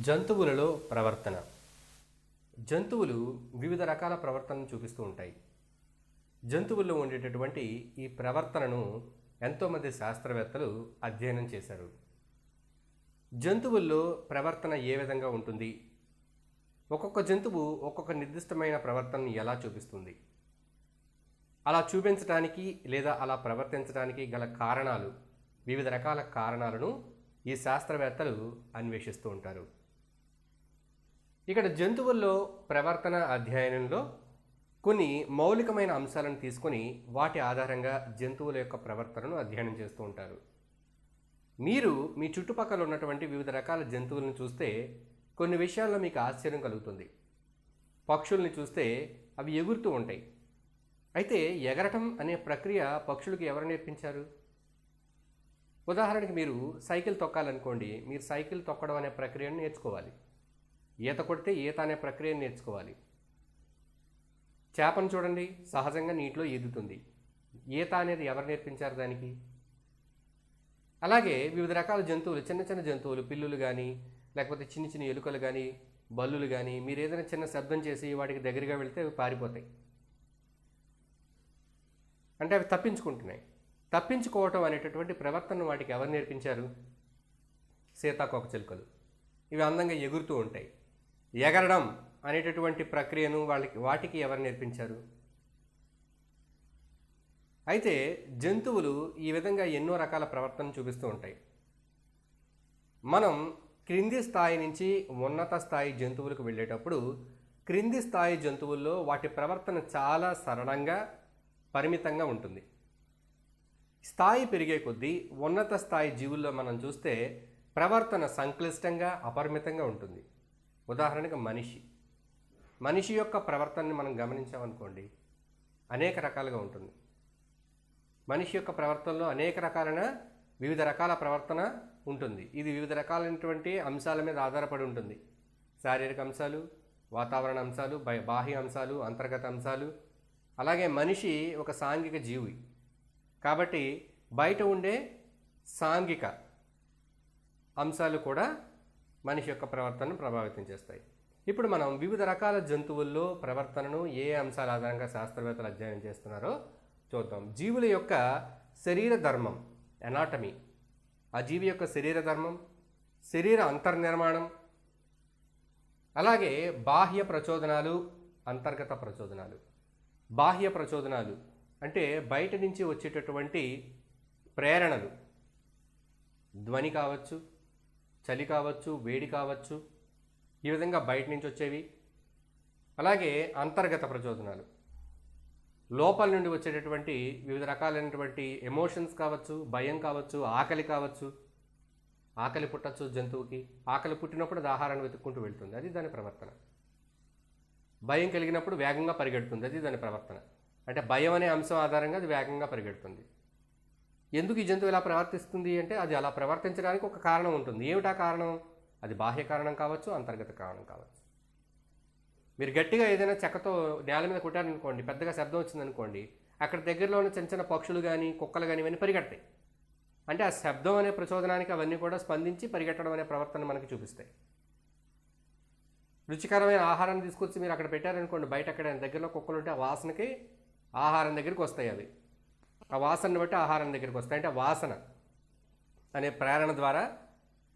జంతువులలో ప్రవర్తన. జంతువులు వివిధ రకాల ప్రవర్తనను చూపిస్తూ ఉంటాయి. జంతువుల్లో ఉండేటటువంటి ఈ ప్రవర్తనను ఎంతోమంది శాస్త్రవేత్తలు అధ్యయనం చేశారు. జంతువుల్లో ప్రవర్తన ఏ విధంగా ఉంటుంది, ఒక్కొక్క జంతువు ఒక్కొక్క నిర్దిష్టమైన ప్రవర్తనను ఎలా చూపిస్తుంది, అలా చూపించడానికి లేదా అలా ప్రవర్తించడానికి గల కారణాలు, వివిధ రకాల కారణాలను ఈ శాస్త్రవేత్తలు అన్వేషిస్తూ ఉంటారు. ఇక్కడ జంతువుల్లో ప్రవర్తన అధ్యయనంలో కొన్ని మౌలికమైన అంశాలను తీసుకొని వాటి ఆధారంగా జంతువుల యొక్క ప్రవర్తనను అధ్యయనం చేస్తూ ఉంటారు. మీరు మీ చుట్టుపక్కల ఉన్నటువంటి వివిధ రకాల జంతువులను చూస్తే కొన్ని విషయాల్లో మీకు ఆశ్చర్యం కలుగుతుంది. పక్షుల్ని చూస్తే అవి ఎగురుతూ ఉంటాయి. అయితే ఎగరటం అనే ప్రక్రియ పక్షులకు ఎవరు నేర్పించారు? ఉదాహరణకి మీరు సైకిల్ తొక్కాలనుకోండి, మీరు సైకిల్ తొక్కడం అనే ప్రక్రియను నేర్చుకోవాలి. ఈత కొడితే ఈత అనే ప్రక్రియను నేర్చుకోవాలి. చేపను చూడండి, సహజంగా నీటిలో ఈదుతుంది. ఈత అనేది ఎవరు నేర్పించారు దానికి? అలాగే వివిధ రకాల జంతువులు, చిన్న చిన్న జంతువులు, పిల్లులు కానీ లేకపోతే చిన్న చిన్న ఎలుకలు కానీ బల్లులు కానీ మీరు ఏదైనా చిన్న శబ్దం చేసి వాటికి దగ్గరగా వెళితే అవి పారిపోతాయి. అంటే అవి తప్పించుకుంటున్నాయి. తప్పించుకోవటం అనేటటువంటి ప్రవర్తన వాటికి ఎవరు నేర్పించారు? సీతాకోకచిలుకలు. ఇవి అందంగా ఎగురుతూ ఉంటాయి. ఎగరడం అనేటటువంటి ప్రక్రియను వాటికి ఎవరు నేర్పించారు? అయితే జంతువులు ఈ విధంగా ఎన్నో రకాల ప్రవర్తన చూపిస్తూ ఉంటాయి. మనం క్రింది స్థాయి నుంచి ఉన్నత స్థాయి జంతువులకు వెళ్ళేటప్పుడు క్రింది స్థాయి జంతువుల్లో వాటి ప్రవర్తన చాలా సరళంగా పరిమితంగా ఉంటుంది. స్థాయి పెరిగే కొద్దీ ఉన్నత స్థాయి జీవుల్లో మనం చూస్తే ప్రవర్తన సంక్లిష్టంగా అపరిమితంగా ఉంటుంది. ఉదాహరణకు మనిషి యొక్క ప్రవర్తనని మనం గమనించామనుకోండి, అనేక రకాలుగా ఉంటుంది. మనిషి యొక్క ప్రవర్తనలో అనేక రకాలైన వివిధ రకాల ప్రవర్తన ఉంటుంది. ఇది వివిధ రకాలైనటువంటి అంశాల మీద ఆధారపడి ఉంటుంది. శారీరక అంశాలు, వాతావరణ అంశాలు, బాహ్య అంశాలు, అంతర్గత అంశాలు. అలాగే మనిషి ఒక సాంఘిక జీవి కాబట్టి బయట ఉండే సాంఘిక అంశాలు కూడా మనిషి యొక్క ప్రవర్తనను ప్రభావితం చేస్తాయి. ఇప్పుడు మనం వివిధ రకాల జంతువుల్లో ప్రవర్తనను ఏ అంశాల ఆధారంగా శాస్త్రవేత్తలు అధ్యయనం చేస్తున్నారో చూద్దాం. జీవుల యొక్క శరీర ధర్మం, ఎనాటమీ, ఆ జీవి యొక్క శరీర ధర్మం, శరీర అంతర్నిర్మాణం, అలాగే బాహ్య ప్రచోదనాలు, అంతర్గత ప్రచోదనాలు. బాహ్య ప్రచోదనాలు అంటే బయట నుంచి వచ్చేటటువంటి ప్రేరణలు, ధ్వని కావచ్చు, చలి కావచ్చు, వేడి కావచ్చు, ఈ విధంగా బయట నుంచి వచ్చేవి. అలాగే అంతర్గత ప్రచోదనాలు, లోపల నుండి వచ్చేటటువంటి వివిధ రకాలైనటువంటి ఎమోషన్స్ కావచ్చు, భయం కావచ్చు, ఆకలి కావచ్చు. ఆకలి పుట్టచ్చు జంతువుకి. ఆకలి పుట్టినప్పుడు అది ఆహారాన్ని వెతుక్కుంటూ వెళ్తుంది, అది దాని ప్రవర్తన. భయం కలిగినప్పుడు వేగంగా పరిగెడుతుంది, అది దాని ప్రవర్తన. అంటే భయం అనే అంశం ఆధారంగా అది వేగంగా పరిగెడుతుంది. ఎందుకు ఈ జంతువు ఇలా ప్రవర్తిస్తుంది అంటే అది అలా ప్రవర్తించడానికి ఒక కారణం ఉంటుంది. ఏమిటా కారణం? అది బాహ్య కారణం కావచ్చు, అంతర్గత కారణం కావచ్చు. మీరు గట్టిగా ఏదైనా చెక్కతో నేల మీద కొట్టారనుకోండి, పెద్దగా శబ్దం వచ్చిందనుకోండి, అక్కడ దగ్గరలో ఉన్న చిన్న చిన్న పక్షులు కానీ కుక్కలు కానీ ఇవన్నీ పరిగెడతాయి. అంటే ఆ శబ్దం అనే ప్రచోదనానికి అవన్నీ కూడా స్పందించి పరిగెట్టడం అనే ప్రవర్తన మనకి చూపిస్తాయి. రుచికరమైన ఆహారాన్ని తీసుకొచ్చి మీరు అక్కడ పెట్టారనుకోండి, బయట అక్కడ దగ్గరలో కుక్కలు ఉంటే ఆ వాసనకి ఆహారం దగ్గరికి వస్తాయి. అవి ఆ వాసనను బట్టి ఆహారం దగ్గరికి వస్తాయి. అంటే వాసన అనే ప్రేరణ ద్వారా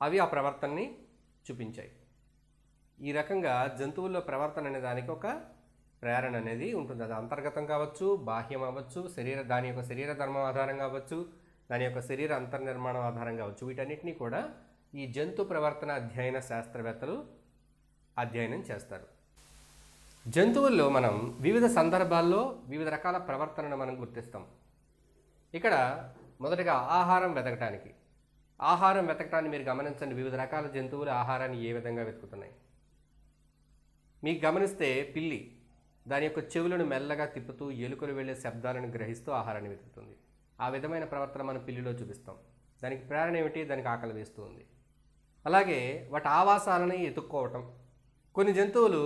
అవి ఆ ప్రవర్తనని చూపించాయి. ఈ రకంగా జంతువుల్లో ప్రవర్తన అనే దానికి ఒక ప్రేరణ అనేది ఉంటుంది. అది అంతర్గతం కావచ్చు, బాహ్యం అవ్వచ్చు, దాని యొక్క శరీర ధర్మం ఆధారం కావచ్చు, దాని యొక్క శరీర అంతర్నిర్మాణం ఆధారం కావచ్చు. వీటన్నిటినీ కూడా ఈ జంతు ప్రవర్తన అధ్యయన శాస్త్రవేత్తలు అధ్యయనం చేస్తారు. జంతువుల్లో మనం వివిధ సందర్భాల్లో వివిధ రకాల ప్రవర్తనను మనం గుర్తిస్తాం. ఇక్కడ మొదటగా ఆహారం వెతకటాన్ని మీరు గమనించండి. వివిధ రకాల జంతువులు ఆహారాన్ని ఏ విధంగా వెతుకుతున్నాయి మీకు గమనిస్తే, పిల్లి దాని యొక్క చెవులను మెల్లగా తిప్పుతూ ఎలుకలు వెళ్ళే శబ్దాలను గ్రహిస్తూ ఆహారాన్ని వెతుకుతుంది. ఆ విధమైన ప్రవర్తన మనం పిల్లిలో చూపిస్తాం. దానికి ప్రేరణ ఏమిటి? దానికి ఆకలి వేస్తూ ఉంది. అలాగే వాటి ఆవాసాలని ఎతుక్కోవటం. కొన్ని జంతువులు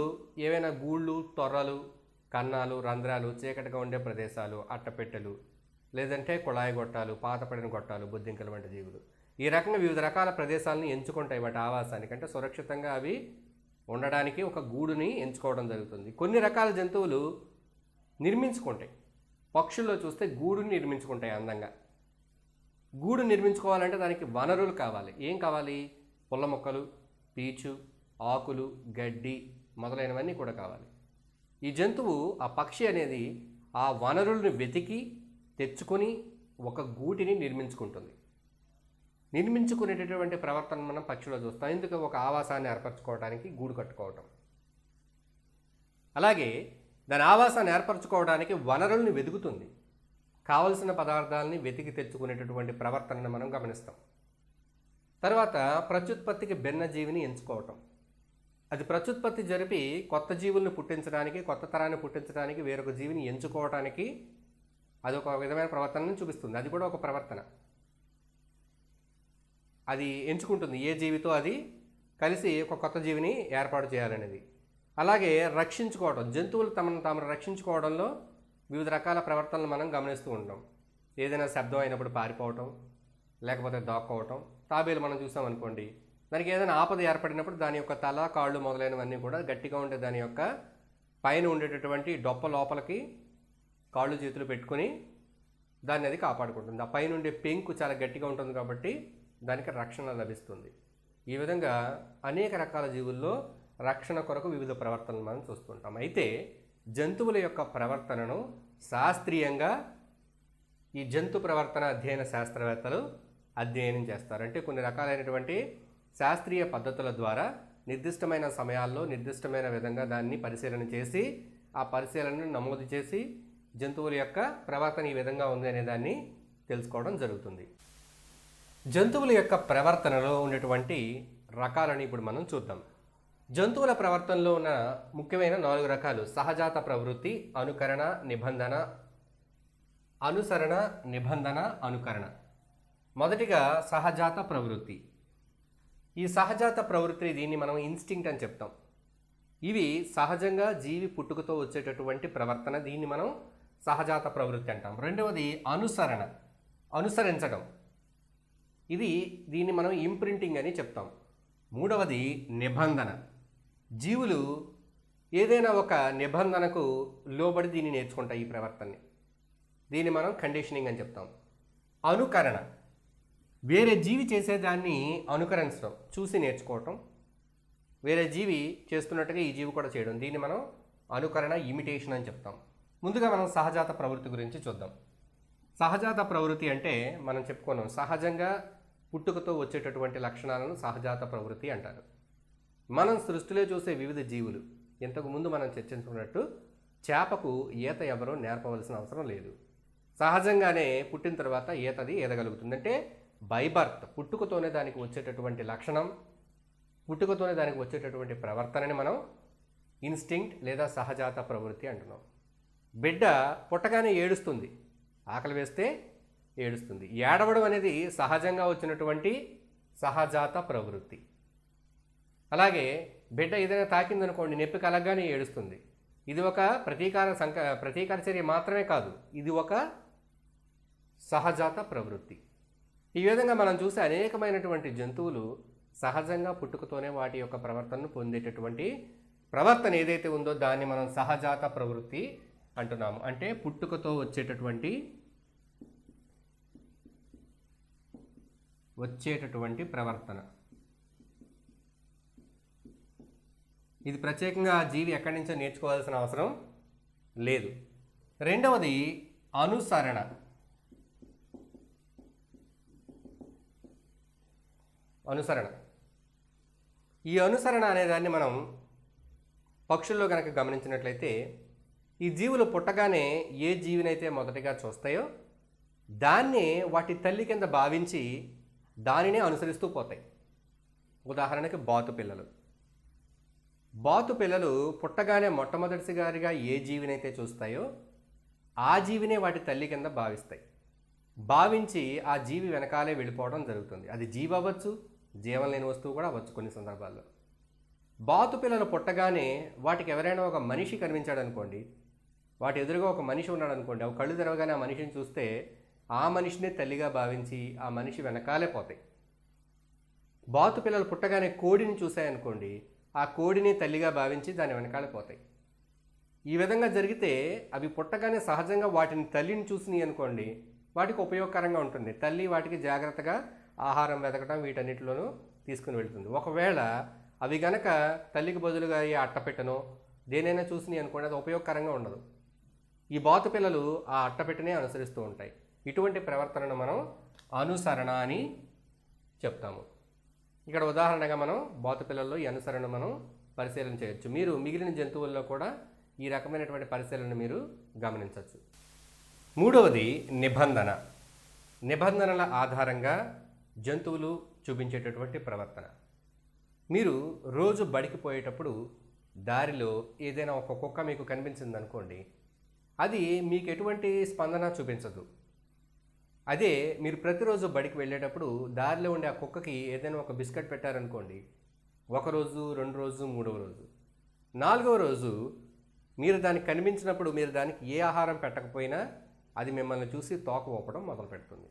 ఏవైనా గూళ్ళు, తొర్రలు, కన్నాలు, రంధ్రాలు, చీకటిగా ఉండే ప్రదేశాలు, అట్టపెట్టెలు, లేదంటే కుళాయి గొట్టాలు, పాతపడిన గొట్టాలు, బొద్దింకలు వంటి జీవులు ఈ రకంగా వివిధ రకాల ప్రదేశాలను ఎంచుకుంటాయి వాటి ఆవాసానికి, అంటే సురక్షితంగా అవి ఉండడానికి ఒక గూడుని ఎంచుకోవడం జరుగుతుంది. కొన్ని రకాల జంతువులు నిర్మించుకుంటాయి. పక్షుల్లో చూస్తే గూడుని నిర్మించుకుంటాయి అందంగా. గూడు నిర్మించుకోవాలంటే దానికి వనరులు కావాలి. ఏం కావాలి? పుల్ల మొక్కలు, పీచు, ఆకులు, గడ్డి మొదలైనవన్నీ కూడా కావాలి. ఈ జంతువు, ఆ పక్షి అనేది ఆ వనరులను వెతికి తెచ్చుకొని ఒక గూటిని నిర్మించుకుంటుంది. నిర్మించుకునేటటువంటి ప్రవర్తన మనం పక్షిలో చూస్తాం. ఎందుకు? ఒక ఆవాసాన్ని ఏర్పరచుకోవడానికి గూడు కట్టుకోవటం. అలాగే దాని ఆవాసాన్ని ఏర్పరచుకోవడానికి వనరుల్ని వెతుకుతుంది. కావలసిన పదార్థాలని వెతికి తెచ్చుకునేటటువంటి ప్రవర్తనను మనం గమనిస్తాం. తర్వాత ప్రత్యుత్పత్తికి భిన్న జీవిని ఎంచుకోవటం. అది ప్రత్యుత్పత్తి జరిపి కొత్త జీవుల్ని పుట్టించడానికి, కొత్త తరాన్ని పుట్టించడానికి వేరొక జీవిని ఎంచుకోవటానికి అది ఒక విధమైన ప్రవర్తనను చూపిస్తుంది. అది కూడా ఒక ప్రవర్తన. అది ఎంచుకుంటుంది ఏ జీవితో అది కలిసి ఒక కొత్త జీవిని ఏర్పాటు చేయాలనేది. అలాగే రక్షించుకోవడం. జంతువులు తమను తాము రక్షించుకోవడంలో వివిధ రకాల ప్రవర్తనలు మనం గమనిస్తూ ఉంటాం. ఏదైనా శబ్దం అయినప్పుడు పారిపోవటం, లేకపోతే దాక్కోవటం. తాబేలు మనం చూసామనుకోండి, దానికి ఏదైనా ఆపద ఏర్పడినప్పుడు దాని యొక్క తల, కాళ్ళు మొదలైనవన్నీ కూడా గట్టిగా ఉండే దాని యొక్క పైన ఉండేటటువంటి డొప్ప లోపలికి కాళ్ళు చేతులు పెట్టుకుని దాన్ని అది కాపాడుకుంటుంది. ఆ పైన ఉండే పెంకు చాలా గట్టిగా ఉంటుంది కాబట్టి దానికి రక్షణ లభిస్తుంది. ఈ విధంగా అనేక రకాల జీవుల్లో రక్షణ కొరకు వివిధ ప్రవర్తనలు మనం చూస్తుంటాం. అయితే జంతువుల యొక్క ప్రవర్తనను శాస్త్రీయంగా ఈ జంతు ప్రవర్తన అధ్యయన శాస్త్రవేత్తలు అధ్యయనం చేస్తారు. అంటే కొన్ని రకాలైనటువంటి శాస్త్రీయ పద్ధతుల ద్వారా నిర్దిష్టమైన సమయాల్లో నిర్దిష్టమైన విధంగా దాన్ని పరిశీలన చేసి, ఆ పరిశీలనను నమోదు చేసి జంతువుల యొక్క ప్రవర్తన ఈ విధంగా ఉంది అనే దాన్ని తెలుసుకోవడం జరుగుతుంది. జంతువుల యొక్క ప్రవర్తనలో ఉన్నటువంటి రకాలని ఇప్పుడు మనం చూద్దాం. జంతువుల ప్రవర్తనలో ఉన్న ముఖ్యమైన 4 రకాలు: సహజాత ప్రవృత్తి, అనుకరణ, నిబంధన, అనుసరణ, నిబంధన, అనుకరణ. మొదటిగా సహజాత ప్రవృత్తి. ఈ సహజాత ప్రవృత్తి, దీన్ని మనం ఇన్స్టింక్ట్ అని చెప్తాం. ఇవి సహజంగా జీవి పుట్టుకతో వచ్చేటటువంటి ప్రవర్తన. దీన్ని మనం సహజాత ప్రవృత్తి అంటాం. రెండవది అనుసరణ, అనుసరించడం. దీన్ని మనం ఇంప్రింటింగ్ అని చెప్తాం. మూడవది నిబంధన. జీవులు ఏదైనా ఒక నిబంధనకు లోబడి దీన్ని నేర్చుకుంటాయి, ఈ ప్రవర్తనని. దీన్ని మనం కండిషనింగ్ అని చెప్తాం. అనుకరణ, వేరే జీవి చేసేదాన్ని అనుకరించడం, చూసి నేర్చుకోవటం. వేరే జీవి చేస్తున్నట్టుగా ఈ జీవి కూడా చేయడం, దీన్ని మనం అనుకరణ, ఇమిటేషన్ అని చెప్తాం. ముందుగా మనం సహజాత ప్రవృత్తి గురించి చూద్దాం. సహజాత ప్రవృత్తి అంటే మనం చెప్పుకున్నాం, సహజంగా పుట్టుకతో వచ్చేటటువంటి లక్షణాలను సహజాత ప్రవృత్తి అంటారు. మనం సృష్టిలో చూసే వివిధ జీవులు, ఇంతకుముందు మనం చర్చించుకున్నట్టు చేపకు ఈత ఎవరో నేర్పవలసిన అవసరం లేదు. సహజంగానే పుట్టిన తర్వాత ఈతది ఈదగలుగుతుంది. అంటే బై బర్త్, పుట్టుకతోనే దానికి వచ్చేటటువంటి లక్షణం, పుట్టుకతోనే దానికి వచ్చేటటువంటి ప్రవర్తనని మనం ఇన్స్టింక్ట్ లేదా సహజాత ప్రవృత్తి అంటున్నాం. బిడ్డ పుట్టగానే ఏడుస్తుంది, ఆకలి వేస్తే ఏడుస్తుంది. ఏడవడం అనేది సహజంగా వచ్చినటువంటి సహజాత ప్రవృత్తి. అలాగే బిడ్డ ఏదైనా తాకిందనుకోండి, నొప్పి కలగగానే ఏడుస్తుంది. ఇది ఒక ప్రతీకార చర్య మాత్రమే కాదు, ఇది ఒక సహజాత ప్రవృత్తి. ఈ విధంగా మనం చూసే అనేకమైనటువంటి జంతువులు సహజంగా పుట్టుకతోనే వాటి యొక్క ప్రవర్తనను పొందేటటువంటి ప్రవర్తన ఏదైతే ఉందో దాన్ని మనం సహజాత ప్రవృత్తి అంటున్నాము. అంటే పుట్టుకతో వచ్చేటటువంటి ప్రవర్తన. ఇది ప్రత్యేకంగా జీవి ఎక్కడి నుంచో నేర్చుకోవాల్సిన అవసరం లేదు. రెండవది అనుసరణ. ఈ అనుసరణ అనేదాన్ని మనం పక్షుల్లో కనుక గమనించినట్లయితే, ఈ జీవులు పుట్టగానే ఏ జీవినైతే మొదటిగా చూస్తాయో దాన్నే వాటి తల్లి కింద భావించి దానినే అనుసరిస్తూ పోతాయి. ఉదాహరణకి బాతు పిల్లలు పుట్టగానే మొట్టమొదటిసారిగా ఏ జీవినైతే చూస్తాయో ఆ జీవినే వాటి తల్లి కింద భావించి ఆ జీవి వెనకాలే వెళ్ళిపోవడం జరుగుతుంది. అది జీవి అవ్వచ్చు, జీవం లేని వస్తువు కూడా అవ్వచ్చు కొన్ని సందర్భాల్లో. బాతు పిల్లలు పుట్టగానే వాటికి ఎవరైనా ఒక మనిషి కనిపించాడు అనుకోండి, వాటి ఎదురుగా ఒక మనిషి ఉన్నాడు అనుకోండి, అవి కళ్ళు తెరవగానే ఆ మనిషిని చూస్తే ఆ మనిషినే తల్లిగా భావించి ఆ మనిషి వెనకాలే పోతాయి. బాతు పిల్లలు పుట్టగానే కోడిని చూశాయనుకోండి, ఆ కోడిని తల్లిగా భావించి దాని వెనకాల పోతాయి. ఈ విధంగా జరిగితే అవి పుట్టగానే సహజంగా వాటిని తల్లిని చూసినాయి అనుకోండి, వాటికి ఉపయోగకరంగా ఉంటుంది. తల్లి వాటికి జాగ్రత్తగా ఆహారం వెతకడం వీటన్నిటిలోనూ తీసుకుని వెళ్తుంది. ఒకవేళ అవి గనక తల్లికి బదులుగా ఈ అట్టపెట్టనో దేనైనా చూసినాయి అనుకోండి, అది ఉపయోగకరంగా ఉండదు. ఈ బాతు పిల్లలు ఆ అట్టపెట్టనే అనుసరిస్తూ ఉంటాయి. ఇటువంటి ప్రవర్తనను మనం అనుసరణ అని చెప్తాము. ఇక్కడ ఉదాహరణగా మనం బాతు పిల్లల్లో ఈ అనుసరణను మనం పరిశీలన చేయొచ్చు. మీరు మిగిలిన జంతువుల్లో కూడా ఈ రకమైనటువంటి పరిశీలన మీరు గమనించవచ్చు. మూడవది నిబంధన. నిబంధనల ఆధారంగా జంతువులు చూపించేటటువంటి ప్రవర్తన. మీరు రోజు బడికి పోయేటప్పుడు దారిలో ఏదైనా ఒక కుక్క మీకు కనిపించింది అనుకోండి, అది మీకు ఎటువంటి స్పందన చూపించదు. అదే మీరు ప్రతిరోజు బడికి వెళ్ళేటప్పుడు దారిలో ఉండే ఆ కుక్కకి ఏదైనా ఒక బిస్కెట్ పెట్టారనుకోండి, ఒకరోజు, 2 రోజు, 3వ రోజు, 4వ రోజు మీరు దానికి కనిపించినప్పుడు మీరు దానికి ఏ ఆహారం పెట్టకపోయినా అది మిమ్మల్ని చూసి తోక ఊపడం మొదలు పెడుతుంది.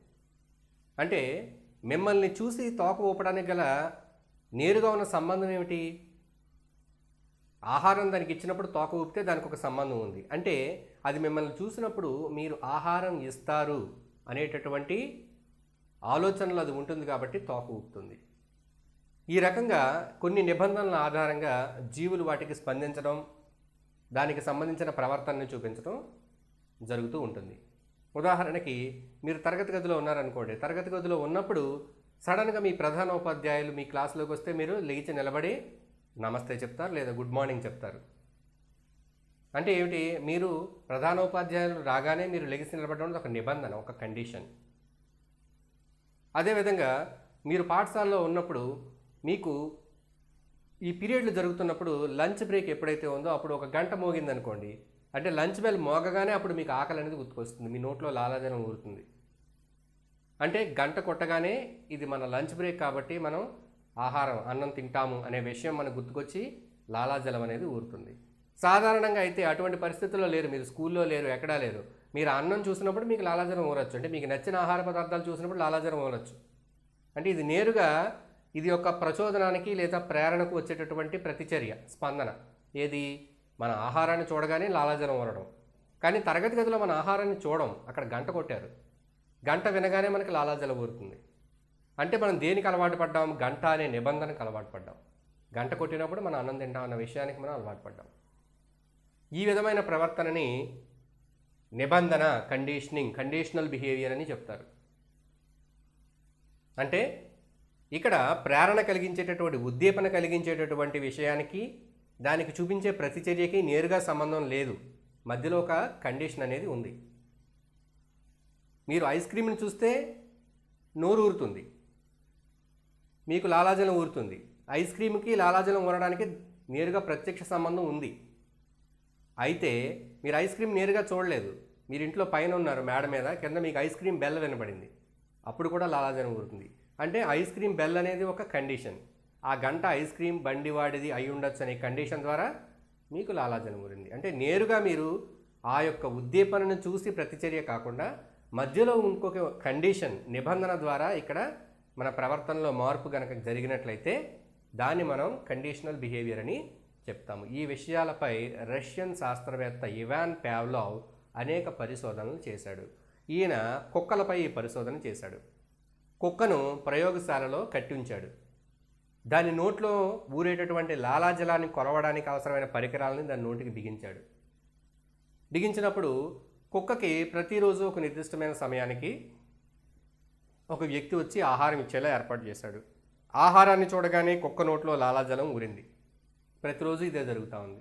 అంటే మిమ్మల్ని చూసి తోక ఊపడానికి గల నేరుగా ఉన్న సంబంధం ఏమిటి? ఆహారం దానికి ఇచ్చినప్పుడు తోక ఊపితే దానికి ఒక సంబంధం ఉంది. అంటే అది మిమ్మల్ని చూసినప్పుడు మీరు ఆహారం ఇస్తారు అనేటటువంటి ఆలోచనలు అది ఉంటుంది కాబట్టి తోక ఊపుతుంది. ఈ రకంగా కొన్ని నిబంధనల ఆధారంగా జీవులు వాటికి స్పందించడం, దానికి సంబంధించిన ప్రవర్తనని చూపించడం జరుగుతూ ఉంటుంది. ఉదాహరణకి మీరు తరగతి గదిలో ఉన్నారనుకోండి, తరగతి గదిలో ఉన్నప్పుడు సడన్గా మీ ప్రధానోపాధ్యాయులు మీ క్లాసులోకి వస్తే మీరు లేచి నిలబడి నమస్తే చెప్తారు లేదా గుడ్ మార్నింగ్ చెప్తారు. అంటే ఏమిటి? మీరు ప్రధానోపాధ్యాయులు రాగానే మీరు లెగిసి నిలబడడం ఒక నిబంధన, ఒక కండిషన్. అదేవిధంగా మీరు పాఠశాలలో ఉన్నప్పుడు మీకు ఈ పీరియడ్లు జరుగుతున్నప్పుడు లంచ్ బ్రేక్ ఎప్పుడైతే ఉందో అప్పుడు ఒక గంట మోగిందనుకోండి, అంటే లంచ్ బెల్ మోగగానే అప్పుడు మీకు ఆకలి అనేది గుర్తుకొస్తుంది, మీ నోట్లో లాలాజలం ఊరుతుంది. అంటే గంట కొట్టగానే ఇది మన లంచ్ బ్రేక్ కాబట్టి మనం ఆహారం అన్నం తింటాము అనే విషయం మనకు గుర్తుకొచ్చి లాలాజలం అనేది ఊరుతుంది. సాధారణంగా అయితే అటువంటి పరిస్థితుల్లో లేరు, మీరు స్కూల్లో లేరు, ఎక్కడా లేరు, మీరు అన్నం చూసినప్పుడు మీకు లాలాజలం ఊరొచ్చు. అంటే మీకు నచ్చిన ఆహార పదార్థాలు చూసినప్పుడు లాలాజలం ఊరొచ్చు. అంటే ఇది నేరుగా ఇది ఒక ప్రచోదనానికి లేదా ప్రేరణకు వచ్చేటటువంటి ప్రతిచర్య, స్పందన. ఏది? మన ఆహారాన్ని చూడగానే లాలాజలం ఊరడం. కానీ తరగతి గదిలో మన ఆహారాన్ని చూడం, అక్కడ గంట కొట్టారు, గంట వినగానే మనకి లాలాజలం ఊరుతుంది. అంటే మనం దేనికి అలవాటు పడ్డాం? గంట అనే నిబంధనకు అలవాటు పడ్డాం. గంట కొట్టినప్పుడు మనం అన్నం తింటాం అన్న విషయానికి మనం అలవాటు పడ్డాం. ఈ విధమైన ప్రవర్తనని నిబంధన, కండిషనల్ బిహేవియర్ అని చెప్తారు. అంటే ఇక్కడ ప్రేరణ కలిగించేటటువంటి, ఉద్దీపన కలిగించేటటువంటి విషయానికి దానికి చూపించే ప్రతిచర్యకి నేరుగా సంబంధం లేదు, మధ్యలో ఒక కండిషన్ అనేది ఉంది. మీరు ఐస్ క్రీమ్ని చూస్తే నోరు ఊరుతుంది, మీకు లాలాజలం ఊరుతుంది. ఐస్ క్రీమ్కి లాలాజలం ఊరడానికి నేరుగా ప్రత్యక్ష సంబంధం ఉంది. అయితే మీరు ఐస్ క్రీమ్ నేరుగా చూడలేదు, మీరు ఇంట్లో పైన ఉన్నారు మేడ మీద, కింద మీకు ఐస్ క్రీమ్ బెల్ వినబడింది, అప్పుడు కూడా లాలాజలం ఊరుతుంది. అంటే ఐస్ క్రీమ్ బెల్ అనేది ఒక కండిషన్. ఆ గంట ఐస్ క్రీమ్ బండి వాడిది అయి ఉండొచ్చు అనే కండిషన్ ద్వారా మీకు లాలాజలం ఊరింది. అంటే నేరుగా మీరు ఆ యొక్క ఉద్దీపనను చూసి ప్రతిచర్య కాకుండా మధ్యలో ఇంకొక కండిషన్, నిబంధన ద్వారా ఇక్కడ మన ప్రవర్తనలో మార్పు కనుక జరిగినట్లయితే దాన్ని మనం కండిషనల్ బిహేవియర్ అని చెప్తాము. ఈ విషయాలపై రష్యన్ శాస్త్రవేత్త ఇవాన్ పావ్లోవ్ అనేక పరిశోధనలు చేశాడు. ఈయన కుక్కలపై ఈ పరిశోధన చేశాడు. కుక్కను ప్రయోగశాలలో కట్టి ఉంచాడు. దాని నోట్లో ఊరేటటువంటి లాలాజలాన్ని కొరవడానికి అవసరమైన పరికరాలని దాని నోటికి బిగించాడు. బిగించినప్పుడు కుక్కకి ప్రతిరోజు ఒక నిర్దిష్టమైన సమయానికి ఒక వ్యక్తి వచ్చి ఆహారం ఇచ్చేలా ఏర్పాటు చేశాడు. ఆహారాన్ని చూడగానే కుక్క నోట్లో లాలాజలం ఊరింది. ప్రతిరోజు ఇదే జరుగుతూ ఉంది.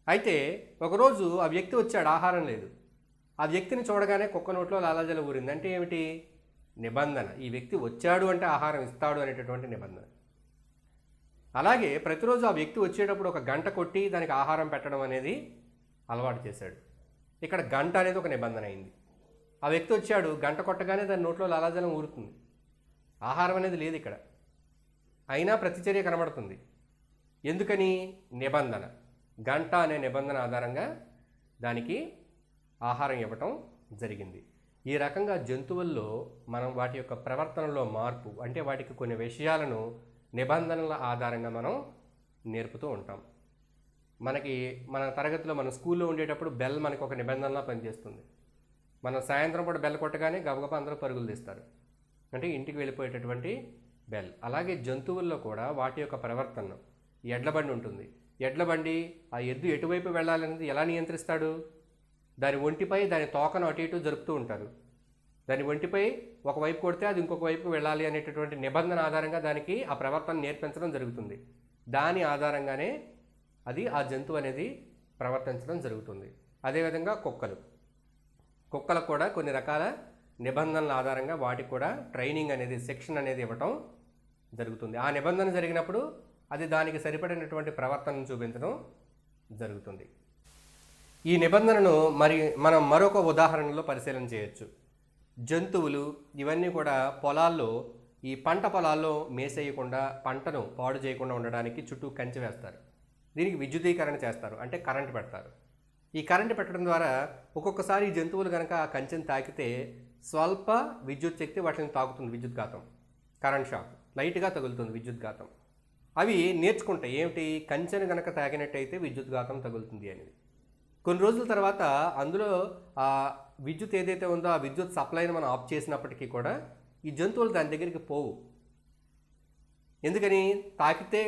అయితే ఒకరోజు ఆ వ్యక్తి వచ్చాడు, ఆహారం లేదు. ఆ వ్యక్తిని చూడగానే కుక్క నోట్లో లాలాజలం ఊరింది. అంటే ఏమిటి? నిబంధన. ఈ వ్యక్తి వచ్చాడు అంటే ఆహారం ఇస్తాడు అనేటటువంటి నిబంధన. అలాగే ప్రతిరోజు ఆ వ్యక్తి వచ్చేటప్పుడు ఒక గంట కొట్టి దానికి ఆహారం పెట్టడం అనేది అలవాటు చేశాడు. ఇక్కడ గంట అనేది ఒక నిబంధన అయింది. ఆ వ్యక్తి వచ్చాడు, గంట కొట్టగానే దాని నోట్లో లాలాజలం ఊరుతుంది. ఆహారం అనేది లేదు ఇక్కడ, అయినా ప్రతిచర్య కనబడుతుంది. ఎందుకని? నిబంధన. గంట అనే నిబంధన ఆధారంగా దానికి ఆహారం ఇవ్వటం జరిగింది. ఈ రకంగా జంతువుల్లో మనం వాటి యొక్క ప్రవర్తనలో మార్పు, అంటే వాటికి కొన్ని విషయాలను నిబంధనల ఆధారంగా మనం నేర్పుతూ ఉంటాం. మన తరగతిలో మన స్కూల్లో ఉండేటప్పుడు బెల్ మనకు ఒక నిబంధనలా పనిచేస్తుంది. మనం సాయంత్రం పూట బెల్ కొట్టగానే గబగబా అందరూ పరుగులు తీస్తారు, అంటే ఇంటికి వెళ్ళిపోయేటటువంటి బెల్. అలాగే జంతువుల్లో కూడా వాటి యొక్క ప్రవర్తన, ఎడ్ల బండి ఉంటుంది. ఎడ్ల బండి ఆ ఎద్దు ఎటువైపు వెళ్ళాలనేది ఎలా నియంత్రిస్తాడు? దాని ఒంటిపై దాని తోకను అటు ఇటు జరుపుతూ ఉంటారు. దాని ఒంటిపై ఒకవైపు కొడితే అది ఇంకొక వైపుకు వెళ్ళాలి అనేటటువంటి నిబంధన ఆధారంగా దానికి ఆ ప్రవర్తన నేర్పించడం జరుగుతుంది. దాని ఆధారంగానే అది ఆ జంతువు అనేది ప్రవర్తించడం జరుగుతుంది. అదేవిధంగా కుక్కలకు కూడా కొన్ని రకాల నిబంధనల ఆధారంగా వాటికి కూడా ట్రైనింగ్ అనేది, శిక్షణ అనేది ఇవ్వటం జరుగుతుంది. ఆ నిబంధన జరిగినప్పుడు అది దానికి సరిపడినటువంటి ప్రవర్తనను చూపించడం జరుగుతుంది. ఈ నిబంధనను మనం మరొక ఉదాహరణలో పరిశీలన చేయొచ్చు. జంతువులు ఇవన్నీ కూడా పొలాల్లో, ఈ పంట పొలాల్లో మేసేయకుండా, పంటను పాడు చేయకుండా ఉండడానికి చుట్టూ కంచె వేస్తారు. దీనికి విద్యుదీకరణ చేస్తారు, అంటే కరెంటు పెడతారు. ఈ కరెంటు పెట్టడం ద్వారా ఒక్కొక్కసారి ఈ జంతువులు కనుక ఆ కంచెను తాకితే స్వల్ప విద్యుత్ శక్తి వాటిని తాకుతుంది, విద్యుద్ఘాతం, కరెంట్ షాక్ లైట్గా తగులుతుంది, విద్యుద్ఘాతం. అవి నేర్చుకుంటాయి ఏమిటి, కంచెను కనుక తాకినట్టయితే విద్యుద్ఘాతం తగులుతుంది అనేది. కొన్ని రోజుల తర్వాత అందులో ఆ విద్యుత్ ఏదైతే ఉందో ఆ విద్యుత్ సప్లైని మనం ఆఫ్ చేసినప్పటికీ కూడా ఈ జంతువులు దాని దగ్గరికి పోవు. ఎందుకని? తాకితే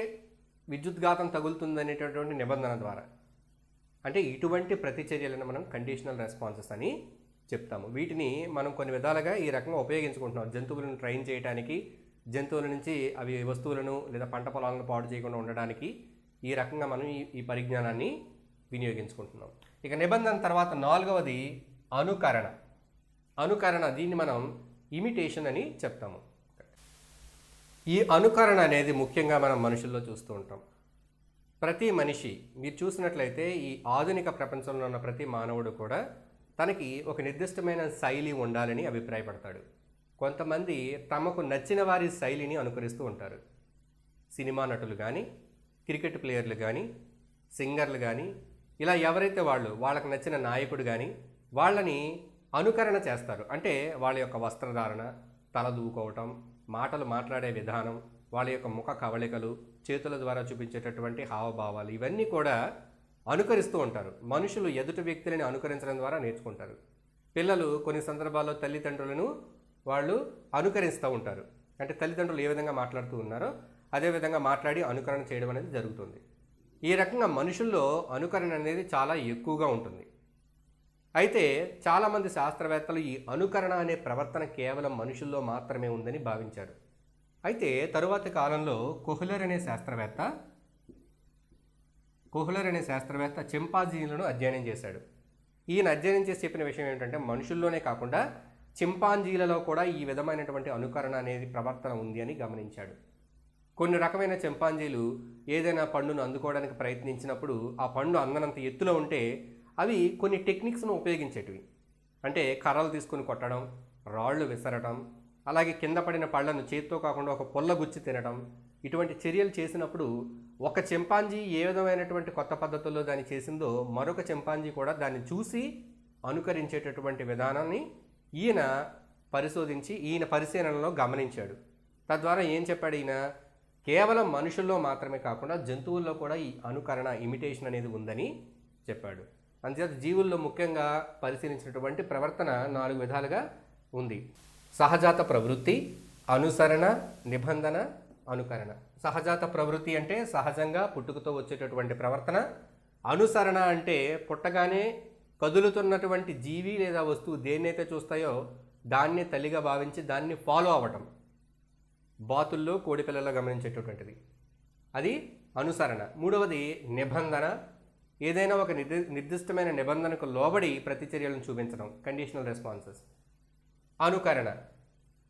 విద్యుద్ఘాతం తగులుతుంది అనేటటువంటి నిబంధన ద్వారా. అంటే ఇటువంటి ప్రతిచర్యలను మనం కండిషనల్ రెస్పాన్సెస్ అని చెప్తాము. వీటిని మనం కొన్ని విధాలుగా ఈ రకంగా ఉపయోగించుకుంటున్నాం. జంతువులను ట్రైన్ చేయడానికి, జంతువుల నుంచి అవి వస్తువులను లేదా పంట పొలాలను పాడు చేయకుండా ఉండడానికి ఈ రకంగా మనం ఈ పరిజ్ఞానాన్ని వినియోగించుకుంటున్నాం. ఇక నిబంధన తర్వాత 4వది అనుకరణ. దీన్ని మనం ఇమిటేషన్ అని చెప్తాము. ఈ అనుకరణ అనేది ముఖ్యంగా మనం మనుషుల్లో చూస్తూ ఉంటాం. ప్రతి మనిషి, మీరు చూసినట్లయితే ఈ ఆధునిక ప్రపంచంలో ఉన్న ప్రతి మానవుడు కూడా తనకి ఒక నిర్దిష్టమైన శైలి ఉండాలని అభిప్రాయపడతాడు. కొంతమంది తమకు నచ్చిన వారి శైలిని అనుకరిస్తూ ఉంటారు. సినిమా నటులు కానీ, క్రికెట్ ప్లేయర్లు కానీ, సింగర్లు కానీ, ఇలా ఎవరైతే వాళ్ళకు నచ్చిన నాయకుడు కానీ వాళ్ళని అనుకరణ చేస్తారు. అంటే వాళ్ళ యొక్క వస్త్రధారణ, తల దూకోవటం, మాటలు మాట్లాడే విధానం, వాళ్ళ యొక్క ముఖ కవళికలు, చేతుల ద్వారా చూపించేటటువంటి హావభావాలు, ఇవన్నీ కూడా అనుకరిస్తూ ఉంటారు. మనుషులు ఎదుటి వ్యక్తులని అనుకరించడం ద్వారా నేర్చుకుంటారు. పిల్లలు కొన్ని సందర్భాల్లో తల్లిదండ్రులను వాళ్ళు అనుకరిస్తూ ఉంటారు. అంటే తల్లిదండ్రులు ఏ విధంగా మాట్లాడుతూ ఉన్నారో అదేవిధంగా మాట్లాడి అనుకరణ చేయడం అనేది జరుగుతుంది. ఈ రకంగా మనుషుల్లో అనుకరణ అనేది చాలా ఎక్కువగా ఉంటుంది. అయితే చాలామంది శాస్త్రవేత్తలు ఈ అనుకరణ అనే ప్రవర్తన కేవలం మనుషుల్లో మాత్రమే ఉందని భావించారు. అయితే తరువాతి కాలంలో కోహ్లర్ అనే శాస్త్రవేత్త చింపాంజీలను అధ్యయనం చేశాడు. ఈయన అధ్యయనం చేసి చెప్పిన విషయం ఏంటంటే మనుషుల్లోనే కాకుండా చింపాంజీలలో కూడా ఈ విధమైనటువంటి అనుకరణ అనేది ప్రవర్తన ఉంది అని గమనించాడు. కొన్ని రకమైన చింపాంజీలు ఏదైనా పండును అందుకోవడానికి ప్రయత్నించినప్పుడు ఆ పండు అందనంత ఎత్తులో ఉంటే అవి కొన్ని టెక్నిక్స్ను ఉపయోగించేటివి. అంటే కర్రలు తీసుకుని కొట్టడం, రాళ్ళు విసరటం, అలాగే కింద పడిన పళ్ళను చేతితో కాకుండా ఒక పొల్ల గుచ్చి తినడం, ఇటువంటి చర్యలు చేసినప్పుడు ఒక చింపాంజీ ఏ విధమైనటువంటి కొత్త పద్ధతుల్లో దాన్ని చేసిందో మరొక చింపాంజీ కూడా దాన్ని చూసి అనుకరించేటటువంటి విధానాన్ని ఈయన పరిశీలనలో గమనించాడు. తద్వారా ఏం చెప్పాడు ఈయన, కేవలం మనుషుల్లో మాత్రమే కాకుండా జంతువుల్లో కూడా ఈ అనుకరణ, ఇమిటేషన్ అనేది ఉందని చెప్పాడు. అందుచేత జీవుల్లో ముఖ్యంగా పరిశీలించినటువంటి ప్రవర్తన 4 విధాలుగా ఉంది. సహజాత ప్రవృత్తి, అనుసరణ, నిబంధన, అనుకరణ. సహజాత ప్రవృత్తి అంటే సహజంగా పుట్టుకతో వచ్చేటటువంటి ప్రవర్తన. అనుసరణ అంటే పుట్టగానే కదులుతున్నటువంటి జీవి లేదా వస్తువు దేన్నైతే చూస్తాయో దాన్నే తల్లిగా భావించి దాన్ని ఫాలో అవ్వటం. బాతుల్లో, కోడిపిల్లలో గమనించేటటువంటిది అది అనుసరణ. 3వది నిబంధన. ఏదైనా ఒక నిర్దిష్టమైన నిబంధనకు లోబడి ప్రతిచర్యలను చూపించడం, కండిషనల్ రెస్పాన్సెస్. అనుకరణ,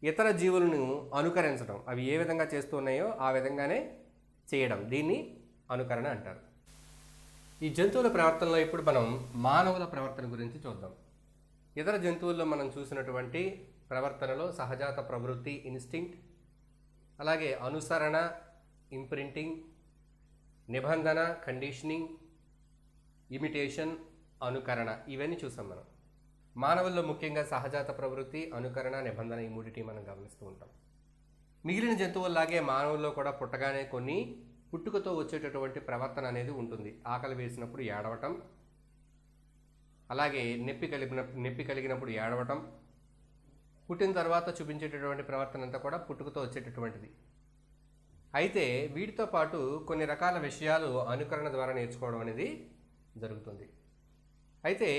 ఇతర జీవులను అనుకరించడం, అవి ఏ విధంగా చేస్తున్నాయో ఆ విధంగానే చేయడం, దీన్ని అనుకరణ అంటారు. ఈ జంతువుల ప్రవర్తనలో ఇప్పుడు మనం మానవుల ప్రవర్తన గురించి చూద్దాం. ఇతర జంతువుల్లో మనం చూసినటువంటి ప్రవర్తనలో సహజాత ప్రవృత్తి, ఇన్స్టింక్ట్, అలాగే అనుసరణ, ఇంప్రింటింగ్, నిబంధన, కండిషనింగ్, ఇమిటేషన్, అనుకరణ, ఇవన్నీ చూసాం మనం. మానవుల్లో ముఖ్యంగా సహజాత ప్రవృత్తి, అనుకరణ, నిబంధన ఈ మూడిటి మనం గమనిస్తూ ఉంటాం. మిగిలిన జంతువుల్లాగే మానవుల్లో కూడా పుట్టగానే కొన్ని పుట్టుకతో వచ్చేటటువంటి ప్రవర్తన అనేది ఉంటుంది. ఆకలి వేసినప్పుడు ఏడవటం, అలాగే నొప్పి కలిగినప్పుడు ఏడవటం, పుట్టిన తర్వాత చూపించేటటువంటి ప్రవర్తన అంతా కూడా పుట్టుకతో వచ్చేటటువంటిది. అయితే వీటితో పాటు కొన్ని రకాల విషయాలు అనుకరణ ద్వారా నేర్చుకోవడం అనేది జరుగుతుంది. అయితే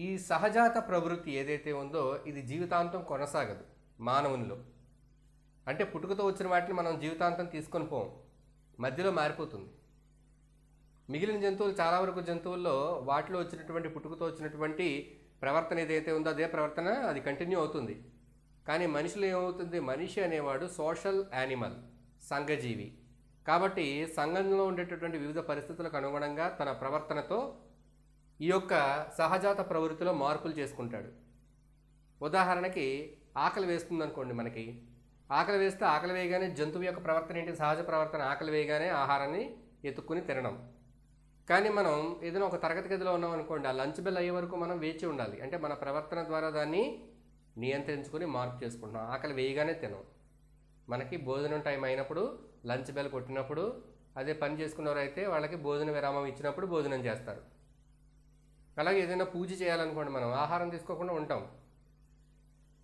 ఈ సహజాత ప్రవృత్తి ఏదైతే ఉందో ఇది జీవితాంతం కొనసాగదు మానవునిలో. అంటే పుట్టుకతో వచ్చిన వాటిని మనం జీవితాంతం తీసుకొని పోం, మధ్యలో మారిపోతుంది. మిగిలిన జంతువులు, చాలా వరకు జంతువుల్లో వాటిలో వచ్చినటువంటి పుట్టుకతో వచ్చినటువంటి ప్రవర్తన ఏదైతే ఉందో అదే ప్రవర్తన అది కంటిన్యూ అవుతుంది. కానీ మనిషిలో ఏమవుతుంది, మనిషి అనేవాడు సోషల్ యానిమల్, సంఘజీవి. కాబట్టి సంఘంలో ఉండేటటువంటి వివిధ పరిస్థితులకు అనుగుణంగా తన ప్రవర్తనతో ఈ యొక్క సహజాత ప్రవృత్తిలో మార్పులు చేసుకుంటాడు. ఉదాహరణకి ఆకలి వేస్తుంది అనుకోండి, మనకి ఆకలి వేస్తే ఆకలి వేయగానే జంతువు యొక్క ప్రవర్తన ఏంటి, సహజ ప్రవర్తన ఆకలి వేయగానే ఆహారాన్ని ఎత్తుక్కుని తినడం. కానీ మనం ఏదైనా ఒక తరగతి గదిలో ఉన్నాం అనుకోండి, ఆ లంచ్ బెల్ అయ్యే వరకు మనం వేచి ఉండాలి. అంటే మన ప్రవర్తన ద్వారా దాన్ని నియంత్రించుకొని మార్పు చేసుకుంటున్నాం. ఆకలి వేయగానే తినం. మనకి భోజనం టైం అయినప్పుడు, లంచ్ బెల్ కొట్టినప్పుడు, అదే పని చేసుకున్నవారైతే వాళ్ళకి భోజన విరామం ఇచ్చినప్పుడు భోజనం చేస్తారు. అలాగే ఏదైనా పూజ చేయాలనుకోండి, మనం ఆహారం తీసుకోకుండా ఉంటాం.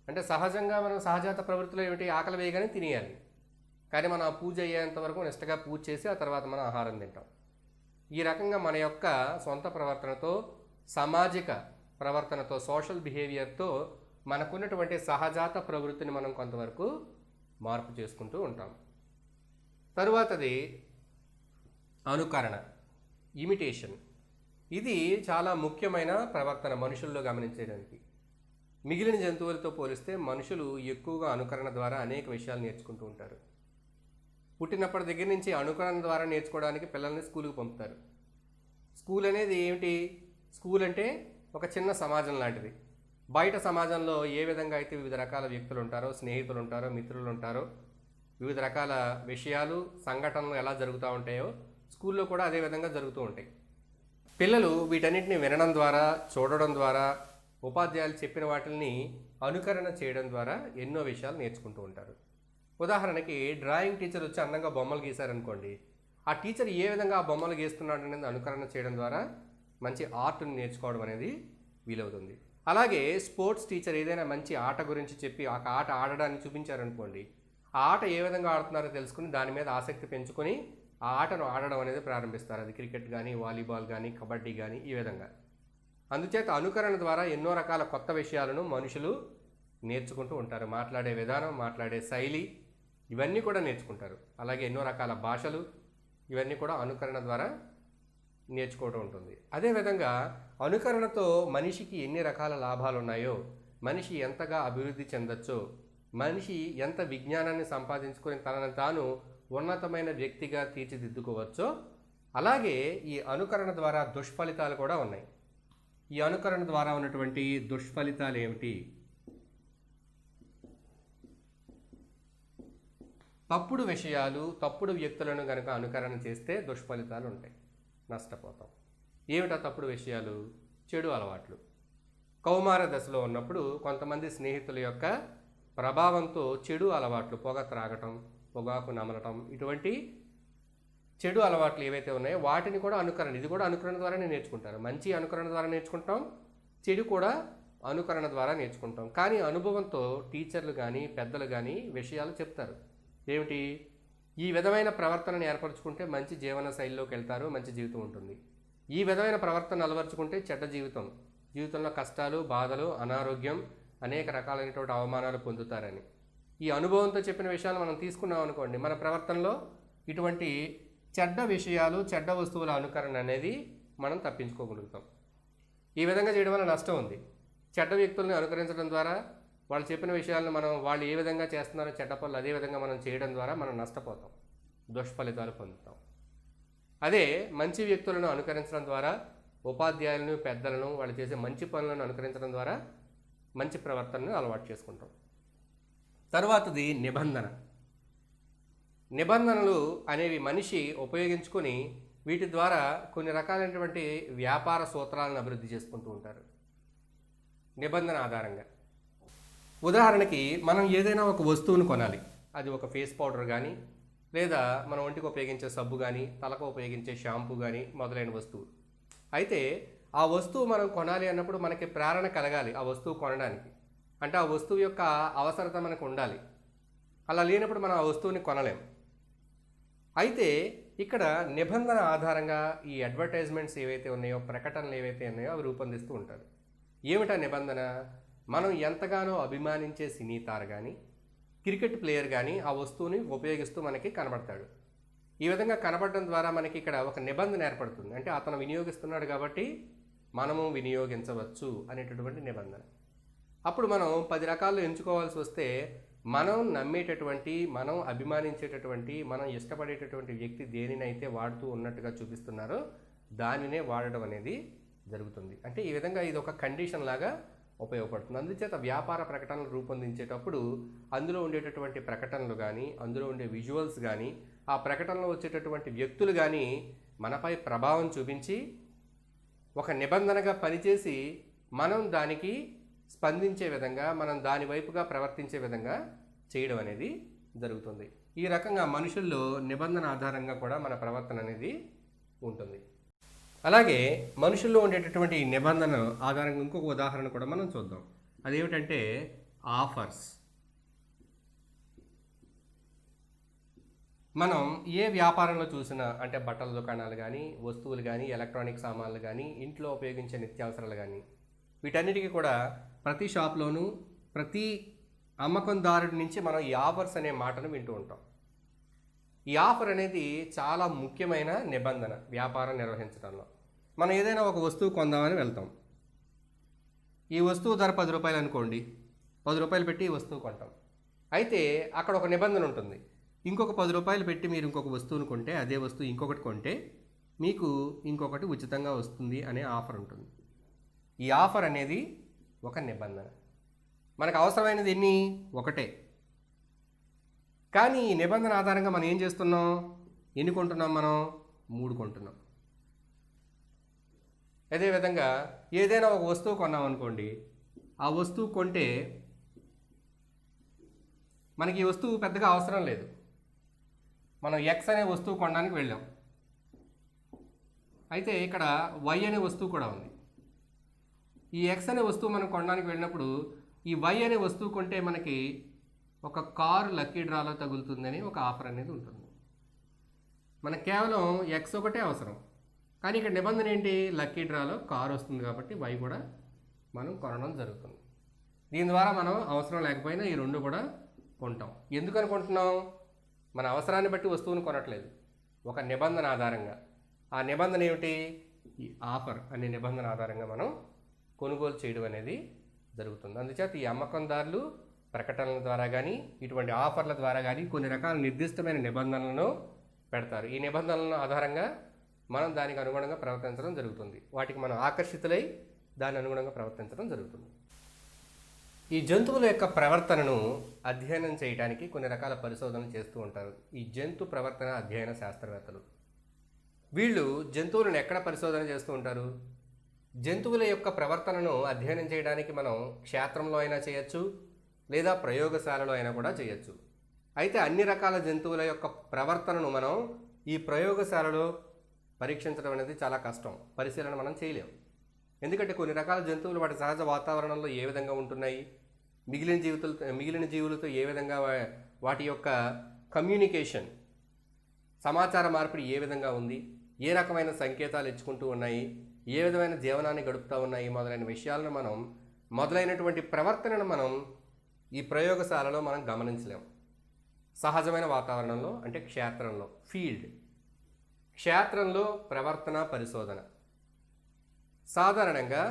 అంటే సహజంగా మనం సహజాత ప్రవృత్తిలో ఏమిటి, ఆకలి వేయగానే తినేయాలి. కానీ మనం ఆ పూజ అయ్యేంత వరకు నిష్టగా పూజ చేసి ఆ తర్వాత మనం ఆహారం తింటాం. ఈ రకంగా మన యొక్క సొంత ప్రవర్తనతో, సామాజిక ప్రవర్తనతో, సోషల్ బిహేవియర్తో మనకున్నటువంటి సహజాత ప్రవృత్తిని మనం కొంతవరకు మార్పు చేసుకుంటూ ఉంటాం. తరువాతది అనుకరణ, ఇమిటేషన్. ఇది చాలా ముఖ్యమైన ప్రవర్తన మనుషుల్లో గమనించడానికి. మిగిలిన జంతువులతో పోలిస్తే మనుషులు ఎక్కువగా అనుకరణ ద్వారా అనేక విషయాలు నేర్చుకుంటూ ఉంటారు. పుట్టినప్పటి దగ్గర నుంచి అనుకరణ ద్వారా నేర్చుకోవడానికి పిల్లల్ని స్కూల్కి పంపుతారు. స్కూల్ అనేది ఏమిటి, స్కూల్ అంటే ఒక చిన్న సమాజం లాంటిది. బయట సమాజంలో ఏ విధంగా అయితే వివిధ రకాల వ్యక్తులు ఉంటారో, స్నేహితులు ఉంటారో, మిత్రులు ఉంటారో, వివిధ రకాల విషయాలు, సంఘటనలు ఎలా జరుగుతూ ఉంటాయో స్కూల్లో కూడా అదే విధంగా జరుగుతూ ఉంటాయి. పిల్లలు వీటన్నిటిని వినడం ద్వారా, చూడడం ద్వారా, ఉపాధ్యాయులు చెప్పిన వాటిని అనుకరణ చేయడం ద్వారా ఎన్నో విషయాలు నేర్చుకుంటూ ఉంటారు. ఉదాహరణకి డ్రాయింగ్ టీచర్ వచ్చి అందంగా బొమ్మలు గీశారనుకోండి, ఆ టీచర్ ఏ విధంగా ఆ బొమ్మలు గీస్తున్నాడు అనేది అనుకరణ చేయడం ద్వారా మంచి ఆర్ట్ని నేర్చుకోవడం అనేది వీలవుతుంది. అలాగే స్పోర్ట్స్ టీచర్ ఏదైనా మంచి ఆట గురించి చెప్పి ఆ ఆట ఆడడాన్ని చూపించారనుకోండి, ఆ ఆట ఏ విధంగా ఆడుతున్నారో తెలుసుకుని దాని మీద ఆసక్తి పెంచుకొని ఆ ఆటను ఆడడం అనేది ప్రారంభిస్తారు. అది క్రికెట్ కానీ, వాలీబాల్ కానీ, కబడ్డీ కానీ ఈ విధంగా. అందుచేత అనుకరణ ద్వారా ఎన్నో రకాల కొత్త విషయాలను మనుషులు నేర్చుకుంటూ ఉంటారు. మాట్లాడే విధానం, మాట్లాడే శైలి ఇవన్నీ కూడా నేర్చుకుంటారు. అలాగే ఎన్నో రకాల భాషలు ఇవన్నీ కూడా అనుకరణ ద్వారా నేర్చుకోవడం ఉంటుంది. అదేవిధంగా అనుకరణతో మనిషికి ఎన్ని రకాల లాభాలు ఉన్నాయో, మనిషి ఎంతగా అభివృద్ధి చెందొచ్చో, మనిషి ఎంత విజ్ఞానాన్ని సంపాదించుకొని తనను తాను ఉన్నతమైన వ్యక్తిగా తీర్చిదిద్దుకోవచ్చో, అలాగే ఈ అనుకరణ ద్వారా దుష్ఫలితాలు కూడా ఉన్నాయి. ఈ అనుకరణ ద్వారా ఉన్నటువంటి దుష్ఫలితాలు ఏమిటి? తప్పుడు విషయాలు, తప్పుడు వ్యక్తులను కనుక అనుకరణ చేస్తే దుష్ఫలితాలు ఉంటాయి, నష్టపోతాం. ఏమిటా తప్పుడు విషయాలు? చెడు అలవాట్లు. కౌమార దశలో ఉన్నప్పుడు కొంతమంది స్నేహితుల యొక్క ప్రభావంతో చెడు అలవాట్లు, పొగ త్రాగటం, పొగాకు నమలటం, ఇటువంటి చెడు అలవాట్లు ఏవైతే ఉన్నాయో వాటిని కూడా అనుకరణ, ఇది కూడా అనుకరణ ద్వారానే నేర్చుకుంటారు. మంచి అనుకరణ ద్వారా నేర్చుకుంటాం, చెడు కూడా అనుకరణ ద్వారా నేర్చుకుంటాం. కానీ అనుభవంతో టీచర్లు కానీ, పెద్దలు కానీ విషయాలు చెప్తారు. ఏమిటి? ఈ విధమైన ప్రవర్తనను ఏర్పరచుకుంటే మంచి జీవన శైలిలోకి వెళ్తారు, మంచి జీవితం ఉంటుంది. ఈ విధమైన ప్రవర్తన అలవర్చుకుంటే చెడ్డ జీవితం, జీవితంలో కష్టాలు, బాధలు, అనారోగ్యం, అనేక రకాలైనటువంటి అవమానాలు పొందుతారని. ఈ అనుభవంతో చెప్పిన విషయాలు మనం తీసుకున్నాం అనుకోండి, మన ప్రవర్తనలో ఇటువంటి చెడ్డ విషయాలు, చెడ్డ వస్తువుల అనుకరణ అనేది మనం తప్పించుకోగలుగుతాం. ఈ విధంగా చేయడం వల్ల నష్టం ఉంది. చెడ్డ వ్యక్తుల్ని అనుకరించడం ద్వారా వాళ్ళు చెప్పిన విషయాలను వాళ్ళు ఏ విధంగా చేస్తున్నారో చెడ్డ పనులు అదే విధంగా మనం చేయడం ద్వారా మనం నష్టపోతాం, దుష్ఫలితాలు పొందుతాం. అదే మంచి వ్యక్తులను అనుకరించడం ద్వారా, ఉపాధ్యాయులను, పెద్దలను, వాళ్ళు చేసే మంచి పనులను అనుకరించడం ద్వారా మంచి ప్రవర్తనను అలవాటు చేసుకుంటాం. తరువాతది నిబంధన. నిబంధనలు అనేవి మనిషి ఉపయోగించుకొని వీటి ద్వారా కొన్ని రకాలైనటువంటి వ్యాపార సూత్రాలను అభివృద్ధి చేసుకుంటూ ఉంటారు. నిబంధన ఆధారంగా. ఉదాహరణకి మనం ఏదైనా ఒక వస్తువును కొనాలి. అది ఒక ఫేస్ పౌడర్ కానీ, లేదా మన ఒంటికి ఉపయోగించే సబ్బు కానీ, తలకు ఉపయోగించే షాంపూ కానీ మొదలైన వస్తువు. అయితే ఆ వస్తువు మనం కొనాలి అన్నప్పుడు మనకి ప్రేరణ కలగాలి ఆ వస్తువు కొనడానికి. అంటే ఆ వస్తువు యొక్క అవసరత మనకు ఉండాలి. అలా లేనప్పుడు మనం ఆ వస్తువుని కొనలేం. అయితే ఇక్కడ నిబంధన ఆధారంగా ఈ అడ్వర్టైజ్మెంట్స్ ఏవైతే ఉన్నాయో, ప్రకటనలు ఏవైతే ఉన్నాయో అవి రూపొందిస్తూ ఉంటారు. ఏమిటా నిబంధన? మనం ఎంతగానో అభిమానించే సినీ తార కానీ, క్రికెట్ ప్లేయర్ కానీ ఆ వస్తువుని ఉపయోగిస్తూ మనకి కనబడతాడు. ఈ విధంగా కనబడడం ద్వారా మనకి ఇక్కడ ఒక నిబంధన ఏర్పడుతుంది. అంటే అతను వినియోగిస్తున్నాడు కాబట్టి మనము వినియోగించవచ్చు అనేటటువంటి నిబంధన. అప్పుడు మనం 10 రకాల్లో ఎంచుకోవాల్సి వస్తే మనం నమ్మేటటువంటి, మనం అభిమానించేటటువంటి, మనం ఇష్టపడేటటువంటి వ్యక్తి దేనినైతే వాడుతూ ఉన్నట్టుగా చూపిస్తున్నారో దానినే వాడడం అనేది జరుగుతుంది. అంటే ఈ విధంగా ఇది ఒక కండిషన్ లాగా ఉపయోగపడుతుంది. అందుచేత వ్యాపార ప్రకటనలు రూపొందించేటప్పుడు అందులో ఉండేటటువంటి ప్రకటనలు కానీ, అందులో ఉండే విజువల్స్ కానీ, ఆ ప్రకటనలో వచ్చేటటువంటి వ్యక్తులు కానీ మనపై ప్రభావం చూపించి ఒక నిబంధనగా పనిచేసి మనం దానికి స్పందించే విధంగా, మనం దాని వైపుగా ప్రవర్తించే విధంగా చేయడం అనేది జరుగుతుంది. ఈ రకంగా మనుషుల్లో నిబంధన ఆధారంగా కూడా మన ప్రవర్తన అనేది ఉంటుంది. అలాగే మనుషుల్లో ఉండేటటువంటి ఈ నిబంధన ఆధారంగా ఇంకొక ఉదాహరణ కూడా మనం చూద్దాం. అదేమిటంటే ఆఫర్స్. మనం ఏ వ్యాపారంలో చూసినా, అంటే బట్టల దుకాణాలు కానీ, వస్తువులు కానీ, ఎలక్ట్రానిక్ సామాన్లు కానీ, ఇంట్లో ఉపయోగించే నిత్యావసరాలు కానీ, వీటన్నిటికీ కూడా ప్రతి షాప్లోనూ, ప్రతి అమ్మకందారుడి నుంచి మనం ఈ ఆఫర్స్ అనే మాటను వింటూ ఉంటాం. ఈ ఆఫర్ అనేది చాలా ముఖ్యమైన నిబంధన వ్యాపారం నిర్వహించడంలో. మనం ఏదైనా ఒక వస్తువు కొందామని వెళ్తాం. ఈ వస్తువు ధర 10 రూపాయలు అనుకోండి. 10 రూపాయలు పెట్టి ఈ వస్తువు కొంటాం. అయితే అక్కడ ఒక నిబంధన ఉంటుంది. ఇంకొక 10 రూపాయలు పెట్టి మీరు ఇంకొక వస్తువును కొంటే, అదే వస్తువు ఇంకొకటి కొంటే మీకు ఇంకొకటి ఉచితంగా వస్తుంది అనే ఆఫర్ ఉంటుంది. ఈ ఆఫర్ అనేది ఒక నిబంధన. మనకు అవసరమైనది ఎన్ని? ఒకటే. కానీ ఈ నిబంధన ఆధారంగా మనం ఏం చేస్తున్నాం? ఎన్ని కొంటున్నాం? మనం 3 కొంటున్నాం. అదేవిధంగా ఏదైనా ఒక వస్తువు కొన్నాం అనుకోండి. ఆ వస్తువు కొంటే మనకి ఈ వస్తువు పెద్దగా అవసరం లేదు. మనం ఎక్స్ అనే వస్తువు కొనడానికి వెళ్ళాం. అయితే ఇక్కడ వై అనే వస్తువు కూడా ఉంది. ఈ ఎక్స్ అనే వస్తువు మనం కొనడానికి వెళ్ళినప్పుడు ఈ వై అనే వస్తువు కొంటే మనకి ఒక కారు లక్కీ డ్రాలో తగులుతుందని ఒక ఆఫర్ అనేది ఉంటుంది. మనకు కేవలం ఎక్స్ ఒకటే అవసరం. కానీ ఇక్కడ నిబంధన ఏంటి? లక్కీ డ్రాలో కారు వస్తుంది కాబట్టి వై కూడా మనం కొనడం జరుగుతుంది. దీని ద్వారా మనం అవసరం లేకపోయినా ఈ 2 కూడా కొంటాం. ఎందుకు అనుకుంటున్నాం? మన అవసరాన్ని బట్టి వస్తువును కొనట్లేదు, ఒక నిబంధన ఆధారంగా. ఆ నిబంధన ఏమిటి? ఈ ఆఫర్ అనే నిబంధన ఆధారంగా మనం కొనుగోలు చేయడం అనేది జరుగుతుంది. అందుచేత ఈ అమ్మకందారులు ప్రకటనల ద్వారా కానీ, ఇటువంటి ఆఫర్ల ద్వారా కానీ కొన్ని రకాల నిర్దిష్టమైన నిబంధనలను పెడతారు. ఈ నిబంధనల ఆధారంగా మనం దానికి అనుగుణంగా ప్రవర్తించడం జరుగుతుంది. వాటికి మనం ఆకర్షితులై దాని అనుగుణంగా ప్రవర్తించడం జరుగుతుంది. ఈ జంతువుల యొక్క ప్రవర్తనను అధ్యయనం చేయడానికి కొన్ని రకాల పరిశోధనలు చేస్తూ ఉంటారు ఈ జంతు ప్రవర్తన అధ్యయన శాస్త్రవేత్తలు. వీళ్ళు జంతువులను ఎక్కడ పరిశోధన చేస్తూ ఉంటారు? జంతువుల యొక్క ప్రవర్తనను అధ్యయనం చేయడానికి మనం క్షేత్రంలో అయినా చేయొచ్చు, లేదా ప్రయోగశాలలో అయినా కూడా చేయొచ్చు. అయితే అన్ని రకాల జంతువుల యొక్క ప్రవర్తనను మనం ఈ ప్రయోగశాలలో పరీక్షించడం అనేది చాలా కష్టం. పరిశీలన మనం చేయలేం. ఎందుకంటే కొన్ని రకాల జంతువులు వాటి సహజ వాతావరణంలో ఏ విధంగా ఉంటున్నాయి, మిగిలిన జీవులతో ఏ విధంగా వాటి యొక్క కమ్యూనికేషన్, సమాచార మార్పిడి ఏ విధంగా ఉంది, ఏ రకమైన సంకేతాలు ఇచ్చుకుంటూ ఉన్నాయి, ఏ విధమైన జీవనాన్ని గడుపుతూ ఉన్నాయి మొదలైన విషయాలను మనం, మొదలైనటువంటి ప్రవర్తనను మనం ఈ ప్రయోగశాలలో మనం గమనించలేం. సహజమైన వాతావరణంలో అంటే క్షేత్రంలో, ఫీల్డ్, క్షేత్రంలో ప్రవర్తన పరిశోధన. సాధారణంగా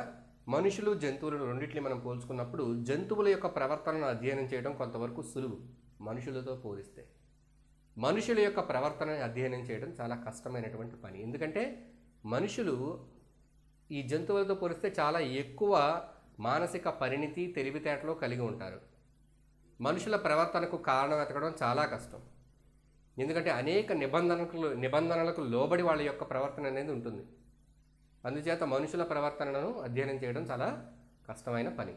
మనుషులు జంతువులు రెండింటిని మనం పోల్చుకున్నప్పుడు జంతువుల యొక్క ప్రవర్తనను అధ్యయనం చేయడం కొంతవరకు సులువు మనుషులతో పోలిస్తే. మనుషుల యొక్క ప్రవర్తనను అధ్యయనం చేయడం చాలా కష్టమైనటువంటి పని. ఎందుకంటే మనుషులు ఈ జంతువులతో పోలిస్తే చాలా ఎక్కువ మానసిక పరిణితి, తెలివితేటలు కలిగి ఉంటారు. మనుషుల ప్రవర్తనకు కారణం వెతకడం చాలా కష్టం. ఎందుకంటే అనేక నిబంధనలకు లోబడి వాళ్ళ యొక్క ప్రవర్తన అనేది ఉంటుంది. అందుచేత మనుషుల ప్రవర్తనను అధ్యయనం చేయడం చాలా కష్టమైన పని.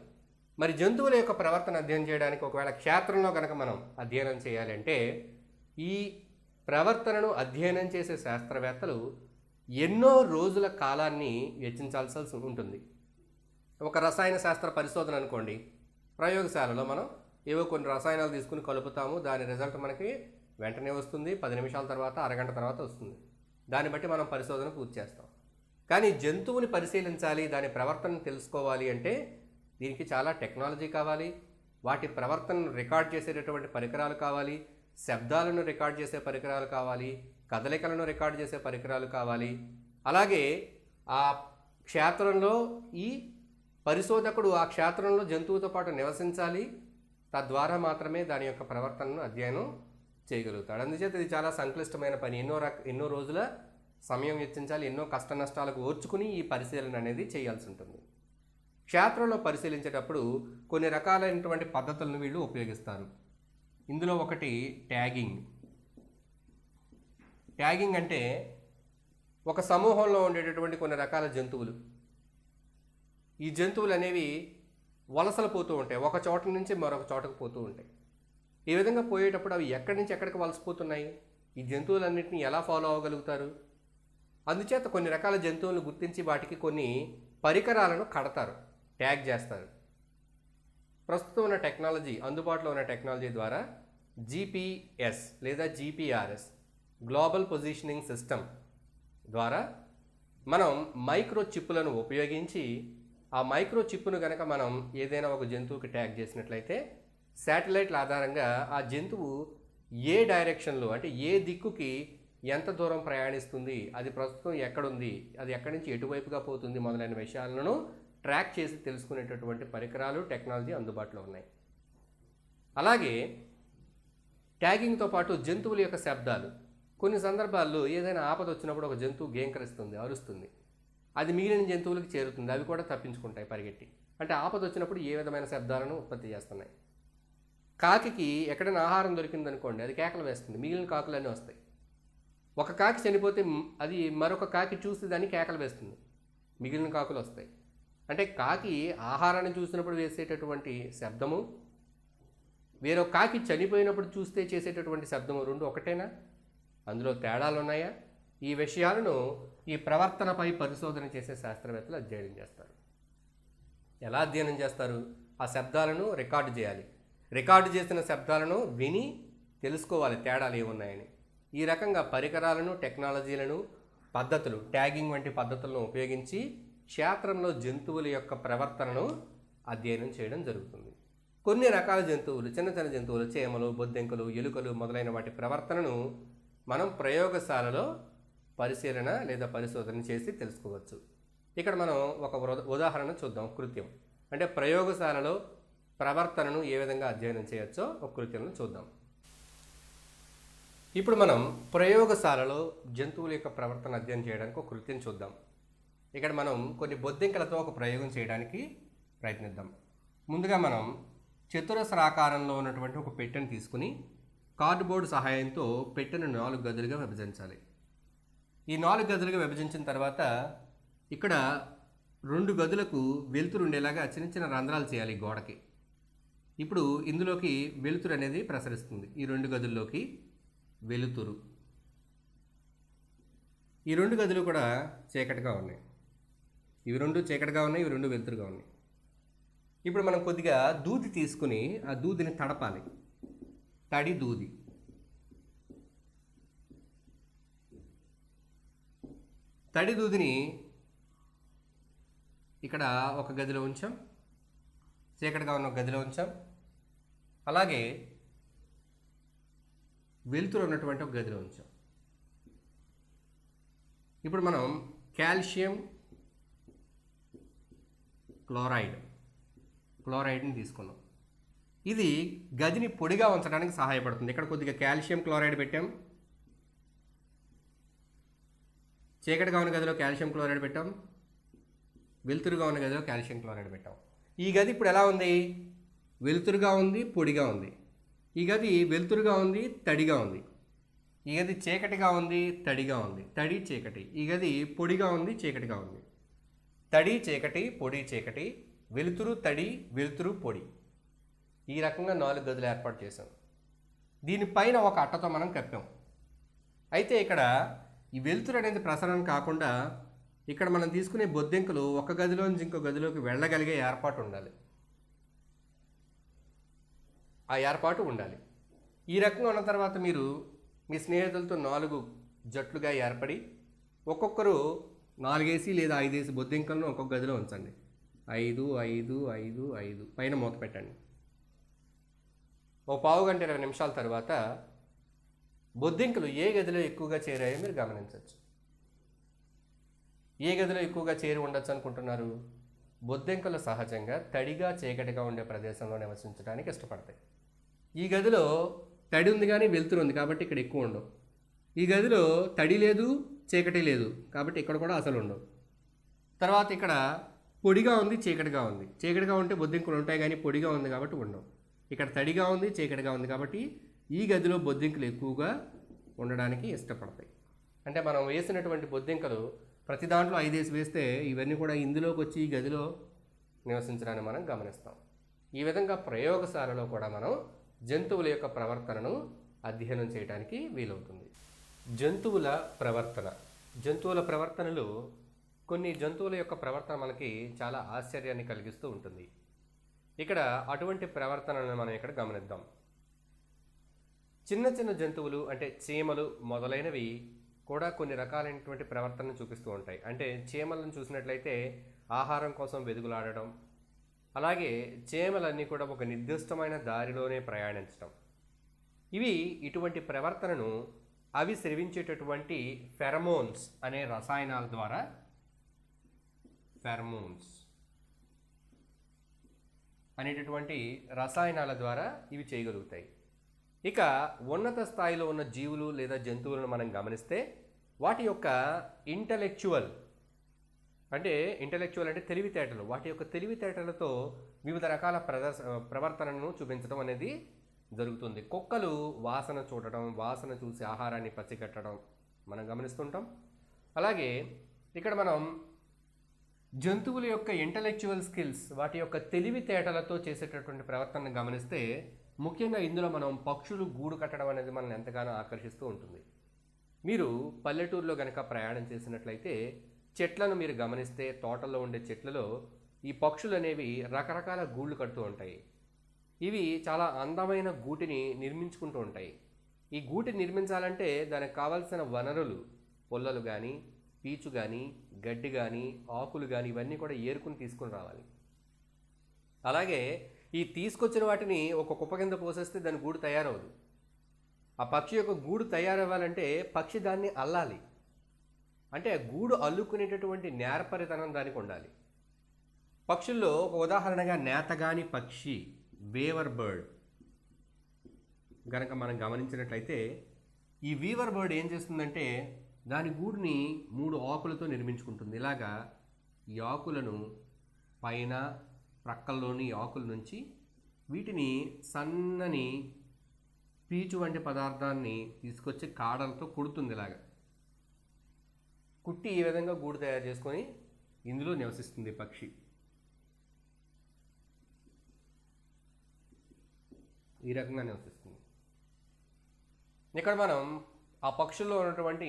మరి జంతువుల యొక్క ప్రవర్తన అధ్యయనం చేయడానికి ఒకవేళ క్షేత్రంలో కనుక మనం అధ్యయనం చేయాలంటే ఈ ప్రవర్తనను అధ్యయనం చేసే శాస్త్రవేత్తలు ఎన్నో రోజుల కాలాన్ని వెచ్చించాల్సి ఉంటుంది. ఒక రసాయన శాస్త్ర పరిశోధన అనుకోండి, ప్రయోగశాలలో మనం ఏవో కొన్ని రసాయనాలు తీసుకుని కలుపుతాము, దాని రిజల్ట్ మనకి వెంటనే వస్తుంది, 10 నిమిషాల తర్వాత, అరగంట తర్వాత వస్తుంది. దాన్ని బట్టి మనం పరిశోధన పూర్తి చేస్తాం. కానీ జంతువుని పరిశీలించాలి, దాని ప్రవర్తనను తెలుసుకోవాలి అంటే దీనికి చాలా టెక్నాలజీ కావాలి, వాటి ప్రవర్తనను రికార్డ్ చేసేటటువంటి పరికరాలు కావాలి, శబ్దాలను రికార్డ్ చేసే పరికరాలు కావాలి, కదలికలను రికార్డ్ చేసే పరికరాలు కావాలి. అలాగే ఆ క్షేత్రంలో ఈ పరిశోధకుడు ఆ క్షేత్రంలో జంతువుతో పాటు నివసించాలి, తద్వారా మాత్రమే దాని యొక్క ప్రవర్తనను అధ్యయనం చేయగలుగుతాడు. అందుచేత ఇది చాలా సంక్లిష్టమైన పని. ఎన్నో రోజుల సమయం వెచ్చించాలి, ఎన్నో కష్ట నష్టాలకు ఓర్చుకుని ఈ పరిశీలన అనేది చేయాల్సి ఉంటుంది. క్షేత్రంలో పరిశీలించేటప్పుడు కొన్ని రకాలైనటువంటి పద్ధతులను వీళ్ళు ఉపయోగిస్తారు. ఇందులో ఒకటి ట్యాగింగ్. ట్యాగింగ్ అంటే ఒక సమూహంలో ఉండేటటువంటి కొన్ని రకాల జంతువులు, ఈ జంతువులు అనేవి వలసలు పోతూ ఉంటాయి, ఒక చోట నుంచి మరొక చోటకు పోతూ ఉంటాయి. ఈ విధంగా పోయేటప్పుడు అవి ఎక్కడి నుంచి ఎక్కడికి వలసపోతున్నాయి, ఈ జంతువులన్నింటినీ ఎలా ఫాలో అవ్వగలుగుతారు? అందుచేత కొన్ని రకాల జంతువులను గుర్తించి వాటికి కొన్ని పరికరాలను కడతారు, ట్యాగ్ చేస్తారు. ప్రస్తుతం ఉన్న టెక్నాలజీ, అందుబాటులో ఉన్న టెక్నాలజీ ద్వారా GPS లేదా GPRS, గ్లోబల్ పొజిషనింగ్ సిస్టమ్ ద్వారా మనం మైక్రో చిప్పులను ఉపయోగించి ఆ మైక్రో చిప్పును కనుక మనం ఏదైనా ఒక జంతువుకి ట్యాగ్ చేసినట్లయితే శాటిలైట్ల ఆధారంగా ఆ జంతువు ఏ డైరెక్షన్లో, అంటే ఏ దిక్కుకి ఎంత దూరం ప్రయాణిస్తుంది, అది ప్రస్తుతం ఎక్కడుంది, అది ఎక్కడి నుంచి ఎటువైపుగా పోతుంది మొదలైన విషయాలను ట్రాక్ చేసి తెలుసుకునేటటువంటి పరికరాలు, టెక్నాలజీ అందుబాటులో ఉన్నాయి. అలాగే ట్యాగింగ్తో పాటు జంతువుల యొక్క శబ్దాలు. కొన్ని సందర్భాల్లో ఏదైనా ఆపద వచ్చినప్పుడు ఒక జంతువు గేంకరిస్తుంది, అరుస్తుంది, అది మిగిలిన జంతువులకు చేరుతుంది, అవి కూడా తప్పించుకుంటాయి పరిగెట్టి. అంటే ఆపద వచ్చినప్పుడు ఏ విధమైన శబ్దాలను ఉత్పత్తి చేస్తున్నాయి. కాకికి ఎక్కడైనా ఆహారం దొరికిందనుకోండి, అది కేకలు వేస్తుంది, మిగిలిన కాకులన్నీ వస్తాయి. ఒక కాకి చనిపోతే అది మరొక కాకి చూసి దాన్ని కేకలు వేస్తుంది, మిగిలిన కాకులు వస్తాయి. అంటే కాకి ఆహారాన్ని చూసినప్పుడు వేసేటటువంటి శబ్దము, వేరొక కాకి చనిపోయినప్పుడు చూస్తే చేసేటటువంటి శబ్దము రెండు ఒకటేనా? అందులో తేడాలు ఉన్నాయా? ఈ విషయాలను ఈ ప్రవర్తనపై పరిశోధన చేసే శాస్త్రవేత్తలు అధ్యయనం చేస్తారు. ఎలా అధ్యయనం చేస్తారు? ఆ శబ్దాలను రికార్డు చేయాలి, రికార్డు చేసిన శబ్దాలను విని తెలుసుకోవాలి తేడాలు ఏమున్నాయని. ఈ రకంగా పరికరాలను, టెక్నాలజీలను, పద్ధతులు, ట్యాగింగ్ వంటి పద్ధతులను ఉపయోగించి క్షేత్రంలో జంతువుల యొక్క ప్రవర్తనను అధ్యయనం చేయడం జరుగుతుంది. కొన్ని రకాల జంతువులు, చిన్న చిన్న జంతువులు, చేమలు, బొద్దెంకలు, ఎలుకలు మొదలైన వాటి ప్రవర్తనను మనం ప్రయోగశాలలో పరిశీలన లేదా పరిశోధన చేసి తెలుసుకోవచ్చు. ఇక్కడ మనం ఒక ఉదాహరణ చూద్దాం, కృత్యం. అంటే ప్రయోగశాలలో ప్రవర్తనను ఏ విధంగా అధ్యయనం చేయొచ్చో ఒక కృత్యంను చూద్దాం. ఇప్పుడు మనం ప్రయోగశాలలో జంతువుల యొక్క ప్రవర్తన అధ్యయనం చేయడానికి ఒక కృత్యం చూద్దాం. ఇక్కడ మనం కొన్ని బొద్దింకలతో ఒక ప్రయోగం చేయడానికి ప్రయత్నిద్దాం. ముందుగా మనం చతురస్రాకారంలో ఉన్నటువంటి ఒక పెట్టెను తీసుకుని కార్డుబోర్డు సహాయంతో పెట్టెను 4 గదులుగా విభజించాలి. ఈ 4 గదులుగా విభజించిన తర్వాత ఇక్కడ 2 గదులకు వెలుతురు ఉండేలాగా చిన్న చిన్న రంధ్రాలు చేయాలి గోడకి. ఇప్పుడు ఇందులోకి వెలుతురు అనేది ప్రసరిస్తుంది. ఈ 2 గదుల్లోకి వెలుతురు. ఈ 2 గదులు కూడా చీకటిగా ఉన్నాయి. ఇవి 2 చీకటిగా ఉన్నాయి, ఇవి 2 వెలుతురుగా ఉన్నాయి. ఇప్పుడు మనం కొద్దిగా దూది తీసుకుని ఆ దూదిని తడపాలి, తడి దూది. తడి దూదిని ఇక్కడ ఒక గదిలో ఉంచాం, చీకటిగా ఉన్న ఒక గదిలో ఉంచాం. అలాగే వెలుతురు ఉన్నటువంటి ఒక గదిలో ఉంచాం. ఇప్పుడు మనం కాల్షియం క్లోరైడ్ని తీసుకున్నాం. ఇది గదిని పొడిగా ఉంచడానికి సహాయపడుతుంది. ఇక్కడ కొద్దిగా కాల్షియం క్లోరైడ్ పెట్టాం, చీకటిగా ఉన్న గదిలో కాల్షియం క్లోరైడ్ పెట్టాం, వెలుతురుగా ఉన్న గదిలో కాల్షియం క్లోరైడ్ పెట్టాం. ఈ గది ఇప్పుడు ఎలా ఉంది? వెలుతురుగా ఉంది, పొడిగా ఉంది. ఈ గది వెలుతురుగా ఉంది, తడిగా ఉంది. ఈ గది చీకటిగా ఉంది, తడిగా ఉంది, తడి చీకటి. ఈ గది పొడిగా ఉంది, చీకటిగా ఉంది. తడి చీకటి, పొడి చీకటి, వెలుతురు, తడి, వెలుతురు, పొడి. ఈ రకంగా 4 గదులు ఏర్పాటు చేశాం. దీనిపైన ఒక అట్టతో మనం కప్పాం. అయితే ఇక్కడ ఈ వెలుతురు అనేది ప్రసరణ కాకుండా ఇక్కడ మనం తీసుకునే బొద్దింకలు ఒక గదిలో నుంచి ఇంకో గదిలోకి వెళ్ళగలిగే ఏర్పాటు ఉండాలి. ఆ ఏర్పాటు ఉండాలి. ఈ రకంగా ఉన్న తర్వాత మీరు మీ స్నేహితులతో 4 జట్లుగా ఏర్పడి ఒక్కొక్కరు 4 ఏసి లేదా 5 ఏసి బొద్దింకలను ఒక్కొక్క గదిలో ఉంచండి. 5, 5, 5, 5 పైన మూత పెట్టండి. ఓ పావు గంట 20 నిమిషాల తర్వాత బొద్దింకలు ఏ గదిలో ఎక్కువగా చేరాయో మీరు గమనించవచ్చు. ఏ గదిలో ఎక్కువగా చేరి ఉండొచ్చు అనుకుంటున్నారు? బొద్దింకలు సహజంగా తడిగా చీకటిగా ఉండే ప్రదేశంలో నివసించడానికి ఇష్టపడతాయి. ఈ గదిలో తడి ఉంది కానీ వెలుతురు ఉంది కాబట్టి ఇక్కడ ఎక్కువ ఉండవు. ఈ గదిలో తడి లేదు, చీకటి లేదు కాబట్టి ఇక్కడ కూడా అసలు ఉండవు. తర్వాత ఇక్కడ పొడిగా ఉంది, చీకటిగా ఉంది. చీకటిగా ఉంటే బొద్దింకలు ఉంటాయి కానీ పొడిగా ఉంది కాబట్టి ఉండవు. ఇక్కడ తడిగా ఉంది, చీకటిగా ఉంది కాబట్టి ఈ గదిలో బొద్దింకలు ఎక్కువగా ఉండడానికి ఇష్టపడతాయి. అంటే మనం వేసినటువంటి బొద్దింకలు ప్రతి దాంట్లో 5 వేసి వేస్తే ఇవన్నీ కూడా ఇందులోకి వచ్చి ఈ గదిలో నివసించడాన్ని మనం గమనిస్తాం. ఈ విధంగా ప్రయోగశాలలో కూడా మనం జంతువుల యొక్క ప్రవర్తనను అధ్యయనం చేయడానికి వీలవుతుంది. జంతువుల ప్రవర్తన. జంతువుల ప్రవర్తనలు కొన్ని జంతువుల యొక్క ప్రవర్తన మనకి చాలా ఆశ్చర్యాన్ని కలిగిస్తూ ఉంటుంది. ఇక్కడ అటువంటి ప్రవర్తనను మనం ఇక్కడ గమనిద్దాం. చిన్న చిన్న జంతువులు అంటే చీమలు మొదలైనవి కూడా కొన్ని రకాలైనటువంటి ప్రవర్తనను చూపిస్తూ ఉంటాయి. అంటే చీమలను చూసినట్లయితే ఆహారం కోసం వెదుగులాడడం, అలాగే చీమలన్నీ కూడా ఒక నిర్దిష్టమైన దారిలోనే ప్రయాణించడం. ఇటువంటి ప్రవర్తనను అవి స్రవించేటటువంటి ఫెరమోన్స్ అనే రసాయనాల ద్వారా అనేటటువంటి రసాయనాల ద్వారా ఇవి చేయగలుగుతాయి. ఇక ఉన్నత స్థాయిలో ఉన్న జీవులు లేదా జంతువులను మనం గమనిస్తే వాటి యొక్క ఇంటలెక్చువల్ అంటే తెలివితేటలు, వాటి యొక్క తెలివితేటలతో వివిధ రకాల ప్రవర్తనను చూపించడం అనేది జరుగుతుంది. కుక్కలు వాసన చూడటం, వాసన చూసి ఆహారాన్ని పసిగట్టడం మనం గమనిస్తుంటాం. అలాగే ఇక్కడ మనం జంతువుల యొక్క ఇంటలెక్చువల్ స్కిల్స్, వాటి యొక్క తెలివితేటలతో చేసేటటువంటి ప్రవర్తనను గమనిస్తే ముఖ్యంగా ఇందులో మనం పక్షులు గూడు కట్టడం అనేది మనల్ని ఎంతగానో ఆకర్షిస్తూ ఉంటుంది. మీరు పల్లెటూరులో కనుక ప్రయాణం చేసినట్లయితే చెట్లను మీరు గమనిస్తే తోటల్లో ఉండే చెట్లలో ఈ పక్షులు అనేవి రకరకాల గూళ్ళు కడుతూ ఉంటాయి. ఇవి చాలా అందమైన గూటిని నిర్మించుకుంటూ ఉంటాయి. ఈ గూటిని నిర్మించాలంటే దానికి కావాల్సిన వనరులు పొల్లలు కానీ, పీచు కానీ, గడ్డి కానీ, ఆకులు కానీ ఇవన్నీ కూడా ఏరుకుని తీసుకుని రావాలి. అలాగే ఈ తీసుకొచ్చిన వాటిని ఒక కుప్ప కింద పోసేస్తే దాని గూడు తయారవదు. ఆ పక్షి యొక్క గూడు తయారవ్వాలంటే పక్షి దాన్ని అల్లాలి. అంటే గూడు అల్లుకునేటటువంటి నేర్పరితనం దానికి ఉండాలి. పక్షుల్లో ఒక ఉదాహరణగా నేతగాని పక్షి, వేవర్ బర్డ్ గనక మనం గమనించినట్లయితే ఈ వీవర్ బర్డ్ ఏం చేస్తుందంటే దాని గూడుని 3 ఆకులతో నిర్మించుకుంటుంది. ఇలాగా ఈ ఆకులను పైన ప్రక్కల్లోని ఆకుల నుంచి వీటిని సన్నని పీచు వంటి పదార్థాన్ని తీసుకొచ్చి కాడలతో కుడుతుంది. ఇలాగా కుట్టి ఈ విధంగా గూడు తయారు చేసుకొని ఇందులో నివసిస్తుంది పక్షి. ఈ రకంగా నివసిస్తుంది. ఇక్కడ మనం ఆ పక్షుల్లో ఉన్నటువంటి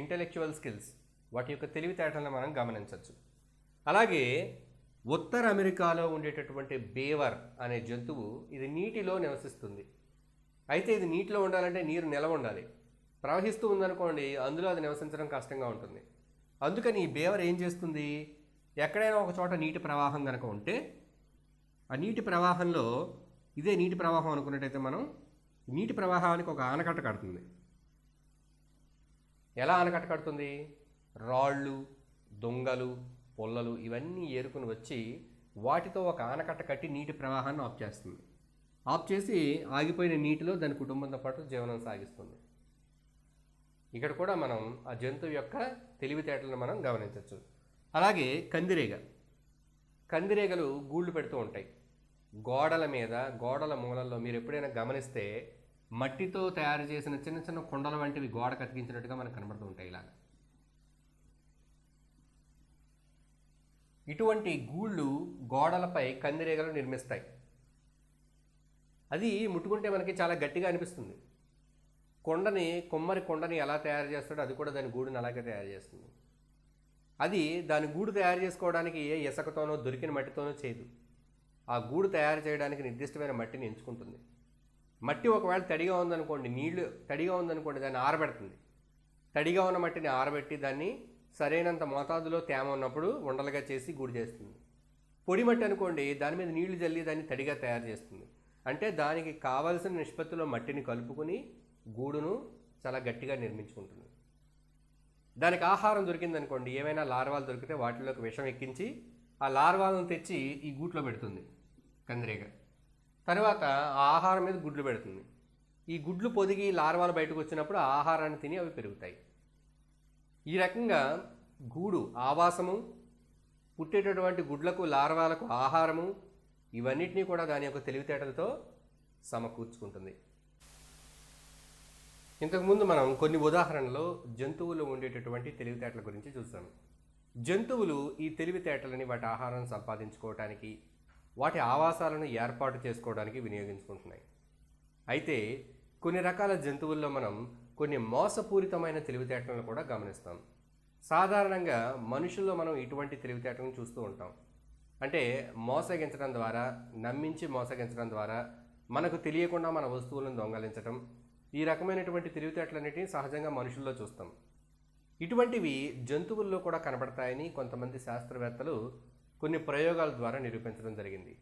ఇంటెలెక్చువల్ స్కిల్స్, వాటి యొక్క తెలివితేటలను మనం గమనించవచ్చు. అలాగే ఉత్తర అమెరికాలో ఉండేటటువంటి బేవర్ అనే జంతువు ఇది నీటిలో నివసిస్తుంది. అయితే ఇది నీటిలో ఉండాలంటే నీరు నిలవ ఉండాలి. ప్రవహిస్తూ ఉందనుకోండి అందులో అది నివసించడం కష్టంగా ఉంటుంది. అందుకని ఈ బేవర్ ఏం చేస్తుంది, ఎక్కడైనా ఒక చోట నీటి ప్రవాహం కనుక ఉంటే ఆ నీటి ప్రవాహంలో ఇదే నీటి ప్రవాహం అనుకున్నట్టయితే మనం నీటి ప్రవాహానికి ఒక ఆనకట్ట కడుతుంది. ఎలా ఆనకట్ట కడుతుంది? రాళ్ళు, దొంగలు, పొల్లలు ఇవన్నీ ఏరుకుని వచ్చి వాటితో ఒక ఆనకట్ట కట్టి నీటి ప్రవాహాన్ని ఆఫ్ చేస్తుంది. ఆఫ్ చేసి ఆగిపోయిన నీటిలో దాని కుటుంబంతో పాటు జీవనం సాగిస్తుంది. ఇక్కడ కూడా మనం ఆ జంతువు యొక్క తెలివితేటలను మనం గమనించవచ్చు. అలాగే కందిరీగలు గూళ్ళు పెడుతూ ఉంటాయి. గోడల మీద, గోడల మూలల్లో మీరు ఎప్పుడైనా గమనిస్తే మట్టితో తయారు చేసిన చిన్న చిన్న కుండల వంటివి గోడ కతికించినట్టుగా మనకు కనబడుతూ ఉంటాయి. ఇలాగా ఇటువంటి గూళ్ళు గోడలపై కందిరీగలు నిర్మిస్తాయి. అది ముట్టుకుంటే మనకి చాలా గట్టిగా అనిపిస్తుంది. కొమ్మరి కొండని ఎలా తయారు చేస్తాడో అది కూడా దాని గూడుని అలాగే తయారు చేస్తుంది. అది దాని గూడు తయారు చేసుకోవడానికి ఏ ఇసుకతోనో దొరికిన మట్టితోనో చేయదు. ఆ గూడు తయారు చేయడానికి నిర్దిష్టమైన మట్టిని ఎంచుకుంటుంది. మట్టి ఒకవేళ తడిగా ఉందనుకోండి, నీళ్లు తడిగా ఉందనుకోండి, దాన్ని ఆరబెడుతుంది. తడిగా ఉన్న మట్టిని ఆరబెట్టి దాన్ని సరైనంత మోతాదులో తేమ ఉన్నప్పుడు ఉండలుగా చేసి గూడు చేస్తుంది. పొడి మట్టి అనుకోండి, దాని మీద నీళ్లు జల్లి దాన్ని తడిగా తయారు చేస్తుంది. అంటే దానికి కావలసిన నిష్పత్తిలో మట్టిని కలుపుకొని గూడును చాలా గట్టిగా నిర్మించుకుంటుంది. దానికి ఆహారం దొరికిందనుకోండి, ఏమైనా లార్వాలు దొరికితే వాటిలోకి విషం ఎక్కించి ఆ లార్వాలను తెచ్చి ఈ గూట్లో పెడుతుంది కందిరీగ. తర్వాత ఆ ఆహారం మీద గుడ్లు పెడుతుంది. ఈ గుడ్లు పొదిగి లార్వాలు బయటకు వచ్చినప్పుడు ఆ ఆహారాన్ని తిని అవి పెరుగుతాయి. ఈ రకంగా గూడు ఆవాసము, పుట్టేటటువంటి గుడ్లకు లార్వాలకు ఆహారము, ఇవన్నిటినీ కూడా దాని యొక్క తెలివితేటలతో సమకూర్చుకుంటుంది. ఇంతకుముందు మనం కొన్ని ఉదాహరణలో జంతువులు ఉండేటటువంటి తెలివితేటల గురించి చూసాము. జంతువులు ఈ తెలివితేటలని వాటి ఆహారం సంపాదించుకోవటానికి, వాటి ఆవాసాలను ఏర్పాటు చేసుకోవడానికి వినియోగించుకుంటున్నాయి. అయితే కొన్ని రకాల జంతువుల్లో మనం కొన్ని మోసపూరితమైన తెలివితేటలను కూడా గమనిస్తాం. సాధారణంగా మనుషుల్లో మనం ఇటువంటి తెలివితేటలను చూస్తూ ఉంటాం. అంటే మోసగించడం ద్వారా, నమ్మించి మోసగించడం ద్వారా మనకు తెలియకుండా మన వస్తువులను దొంగలించడం, ఈ రకమైనటువంటి తెలివితేటలన్నిటినీ సహజంగా మనుషుల్లో చూస్తాం. ఇటువంటివి జంతువుల్లో కూడా కనబడతాయని కొంతమంది శాస్త్రవేత్తలు కొన్ని ప్రయోగాల ద్వారా నిరూపించడం జరిగింది.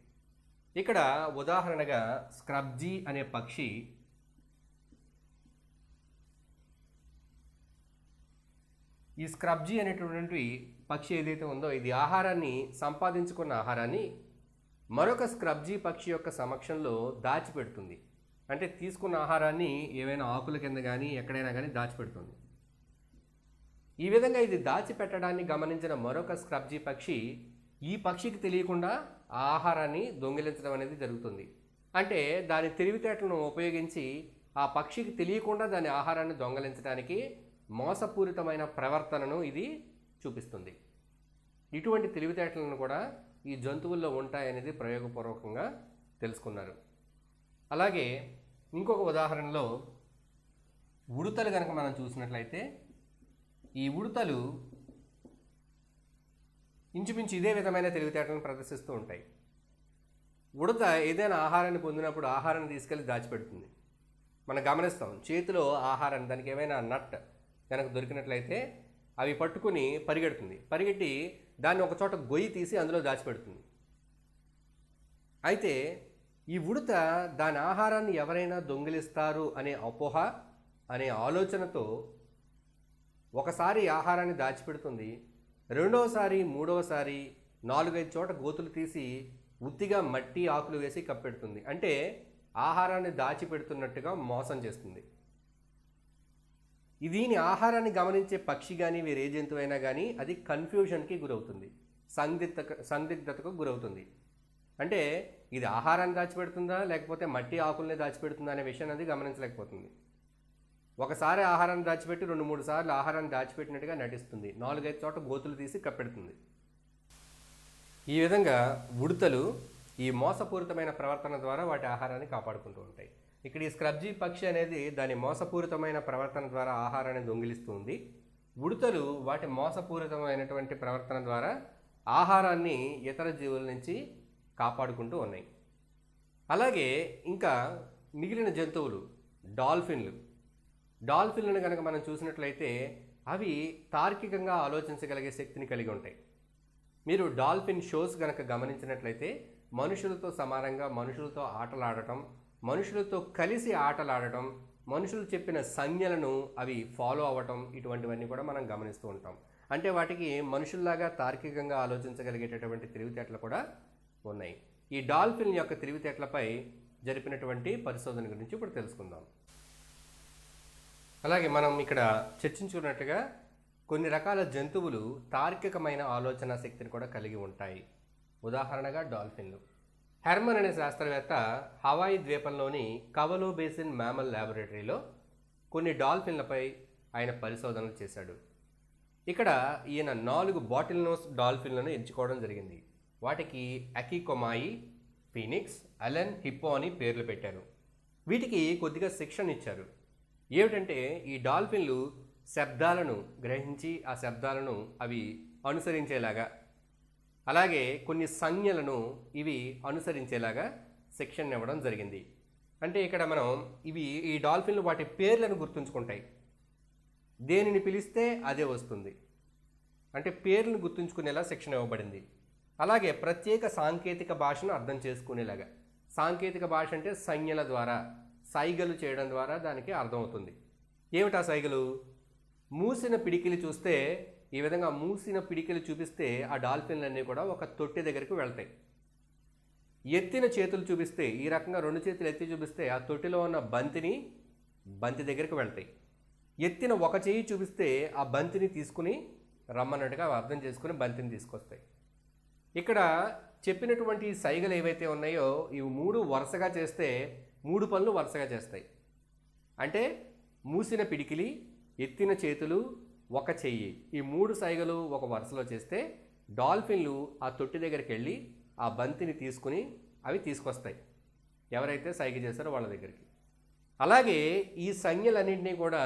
ఇక్కడ ఉదాహరణగా స్క్రబ్జీ అనే పక్షి ఈ స్క్రబ్జీ అనేటువంటి పక్షి ఏదైతే ఉందో, ఇది ఆహారాన్ని సంపాదించుకున్న ఆహారాన్ని మరొక స్క్రబ్జీ పక్షి యొక్క సమక్షంలో దాచిపెడుతుంది. అంటే తీసుకున్న ఆహారాన్ని ఏవైనా ఆకుల కింద కానీ ఎక్కడైనా కానీ దాచిపెడుతుంది. ఈ విధంగా ఇది దాచిపెట్టడాన్ని గమనించిన మరొక స్క్రబ్జీ పక్షి ఈ పక్షికి తెలియకుండా ఆ ఆహారాన్ని దొంగిలించడం అనేది జరుగుతుంది. అంటే దాని తెలివితేటలను ఉపయోగించి ఆ పక్షికి తెలియకుండా దాని ఆహారాన్ని దొంగలించడానికి మోసపూరితమైన ప్రవర్తనను ఇది చూపిస్తుంది. ఇటువంటి తెలివితేటలను కూడా ఈ జంతువుల్లో ఉంటాయనేది ప్రయోగపూర్వకంగా తెలుసుకున్నారు. అలాగే ఇంకొక ఉదాహరణలో ఉడుతలు కనుక మనం చూసినట్లయితే, ఈ ఉడుతలు ఇంచుమించు ఇదే విధమైన తెలివితేటలను ప్రదర్శిస్తూ ఉంటాయి. ఉడత ఏదైనా ఆహారాన్ని పొందినప్పుడు ఆహారాన్ని తీసుకెళ్ళి దాచిపెడుతుంది. మనం గమనిస్తాం, చేతిలో ఆహారాన్ని, దానికి ఏమైనా నట్ కనుక దొరికినట్లయితే అవి పట్టుకుని పరిగెట్టి దాన్ని ఒక చోట గొయ్యి తీసి అందులో దాచిపెడుతుంది. అయితే ఈ ఉడత దాని ఆహారాన్ని ఎవరైనా దొంగిలిస్తారు అనే అపోహ, అనే ఆలోచనతో ఒకసారి ఆహారాన్ని దాచిపెడుతుంది, రెండవసారి, మూడవసారి 4-5 చోట గోతులు తీసి ఉత్తిగా మట్టి ఆకులు వేసి కప్పెడుతుంది. అంటే ఆహారాన్ని దాచిపెడుతున్నట్టుగా మోసం చేస్తుంది. దీని ఆహారాన్ని గమనించే పక్షి కానీ వేరే జంతువైనా కానీ అది కన్ఫ్యూజన్కి గురవుతుంది, సందిగ్ధతకు గురవుతుంది. అంటే ఇది ఆహారాన్ని దాచిపెడుతుందా లేకపోతే మట్టి ఆకుల్ని దాచిపెడుతుందా అనే విషయాన్ని అది గమనించలేకపోతుంది. ఒకసారి ఆహారాన్ని దాచిపెట్టి 2-3 సార్లు ఆహారాన్ని దాచిపెట్టినట్టుగా నటిస్తుంది, 4-5 చోట గోతులు తీసి కప్పెడుతుంది. ఈ విధంగా ఉడతలు ఈ మోసపూరితమైన ప్రవర్తన ద్వారా వాటి ఆహారాన్ని కాపాడుకుంటూ ఉంటాయి. ఇక్కడ ఈ స్క్రబ్జీ పక్షి అనేది దాని మోసపూరితమైన ప్రవర్తన ద్వారా ఆహారాన్ని దొంగిలిస్తుంది. ఉడతలు వాటి మోసపూరితమైనటువంటి ప్రవర్తన ద్వారా ఆహారాన్ని ఇతర జీవుల నుంచి కాపాడుకుంటూ ఉన్నాయి. అలాగే ఇంకా మిగిలిన జంతువులు డాల్ఫిన్లను కనుక మనం చూసినట్లయితే అవి తార్కికంగా ఆలోచించగలిగే శక్తిని కలిగి ఉంటాయి. మీరు డాల్ఫిన్ షోస్ కనుక గమనించినట్లయితే మనుషులతో సమానంగా మనుషులతో ఆటలాడటం, మనుషులతో కలిసి ఆటలాడటం, మనుషులు చెప్పిన సంజ్ఞలను అవి ఫాలో అవ్వటం, ఇటువంటివన్నీ కూడా మనం గమనిస్తూ ఉంటాం. అంటే వాటికి మనుషుల్లాగా తార్కికంగా ఆలోచించగలిగేటటువంటి తెలివితేటలు కూడా ఉన్నాయి. ఈ డాల్ఫిన్ యొక్క తెలివితేటలపై జరిపినటువంటి పరిశోధన గురించి ఇప్పుడు తెలుసుకుందాం. అలాగే మనం ఇక్కడ చర్చించుకున్నట్టుగా కొన్ని రకాల జంతువులు తార్కికమైన ఆలోచన శక్తిని కూడా కలిగి ఉంటాయి. ఉదాహరణగా డాల్ఫిన్లు. హెర్మన్ అనే శాస్త్రవేత్త హవాయి ద్వీపంలోని కవలో బేసిన్ మ్యామల్ ల్యాబొరేటరీలో కొన్ని డాల్ఫిన్లపై ఆయన పరిశోధనలు చేశాడు. ఇక్కడ ఈయన 4 బాటిల్ నోస్ డాల్ఫిన్లను ఎంచుకోవడం జరిగింది. వాటికి అకికొమాయి, ఫీనిక్స్, అలెన్, హిప్పో అని పేర్లు పెట్టారు. వీటికి కొద్దిగా శిక్షణ ఇచ్చారు. ఏమిటంటే ఈ డాల్ఫిన్లు శబ్దాలను గ్రహించి ఆ శబ్దాలను అవి అనుసరించేలాగా, అలాగే కొన్ని సంజ్ఞలను ఇవి అనుసరించేలాగా శిక్షణ ఇవ్వడం జరిగింది. అంటే ఇక్కడ మనం ఈ డాల్ఫిన్లు వాటి పేర్లను గుర్తుంచుకుంటాయి. దేనిని పిలిస్తే అదే వస్తుంది. అంటే పేర్లను గుర్తుంచుకునేలా శిక్షణ ఇవ్వబడింది. అలాగే ప్రత్యేక సాంకేతిక భాషను అర్థం చేసుకునేలాగా, సాంకేతిక భాష అంటే సంజ్ఞల ద్వారా, సైగలు చేయడం ద్వారా దానికి అర్థమవుతుంది. ఏమిటా సైగలు? మూసిన పిడికిలి చూస్తే ఈ విధంగా మూసిన పిడికిలి చూపిస్తే ఆ డాల్ఫిన్లన్నీ కూడా ఒక తొట్టి దగ్గరికి వెళ్తాయి. ఎత్తిన చేతులు చూపిస్తే, ఈ రకంగా 2 చేతులు ఎత్తి చూపిస్తే ఆ తొట్టిలో ఉన్న బంతి దగ్గరికి వెళ్తాయి. ఎత్తిన ఒక చేయి చూపిస్తే ఆ బంతిని తీసుకుని రమ్మన్నట్టుగా అర్థం చేసుకుని బంతిని తీసుకొస్తాయి. ఇక్కడ చెప్పినటువంటి సైగలు ఏవైతే ఉన్నాయో ఇవి 3 వరుసగా చేస్తే 3 పనులు వరుసగా చేస్తాయి. అంటే మూసిన పిడికిలి, ఎత్తిన చేతులు, ఒక చెయ్యి, ఈ 3 సైగలు ఒక వరుసలో చేస్తే డాల్ఫిన్లు ఆ తొట్టి దగ్గరికి వెళ్ళి ఆ బంతిని తీసుకుని అవి తీసుకొస్తాయి ఎవరైతే సైగ చేశారో వాళ్ళ దగ్గరికి. అలాగే ఈ సంజ్ఞలన్నింటినీ కూడా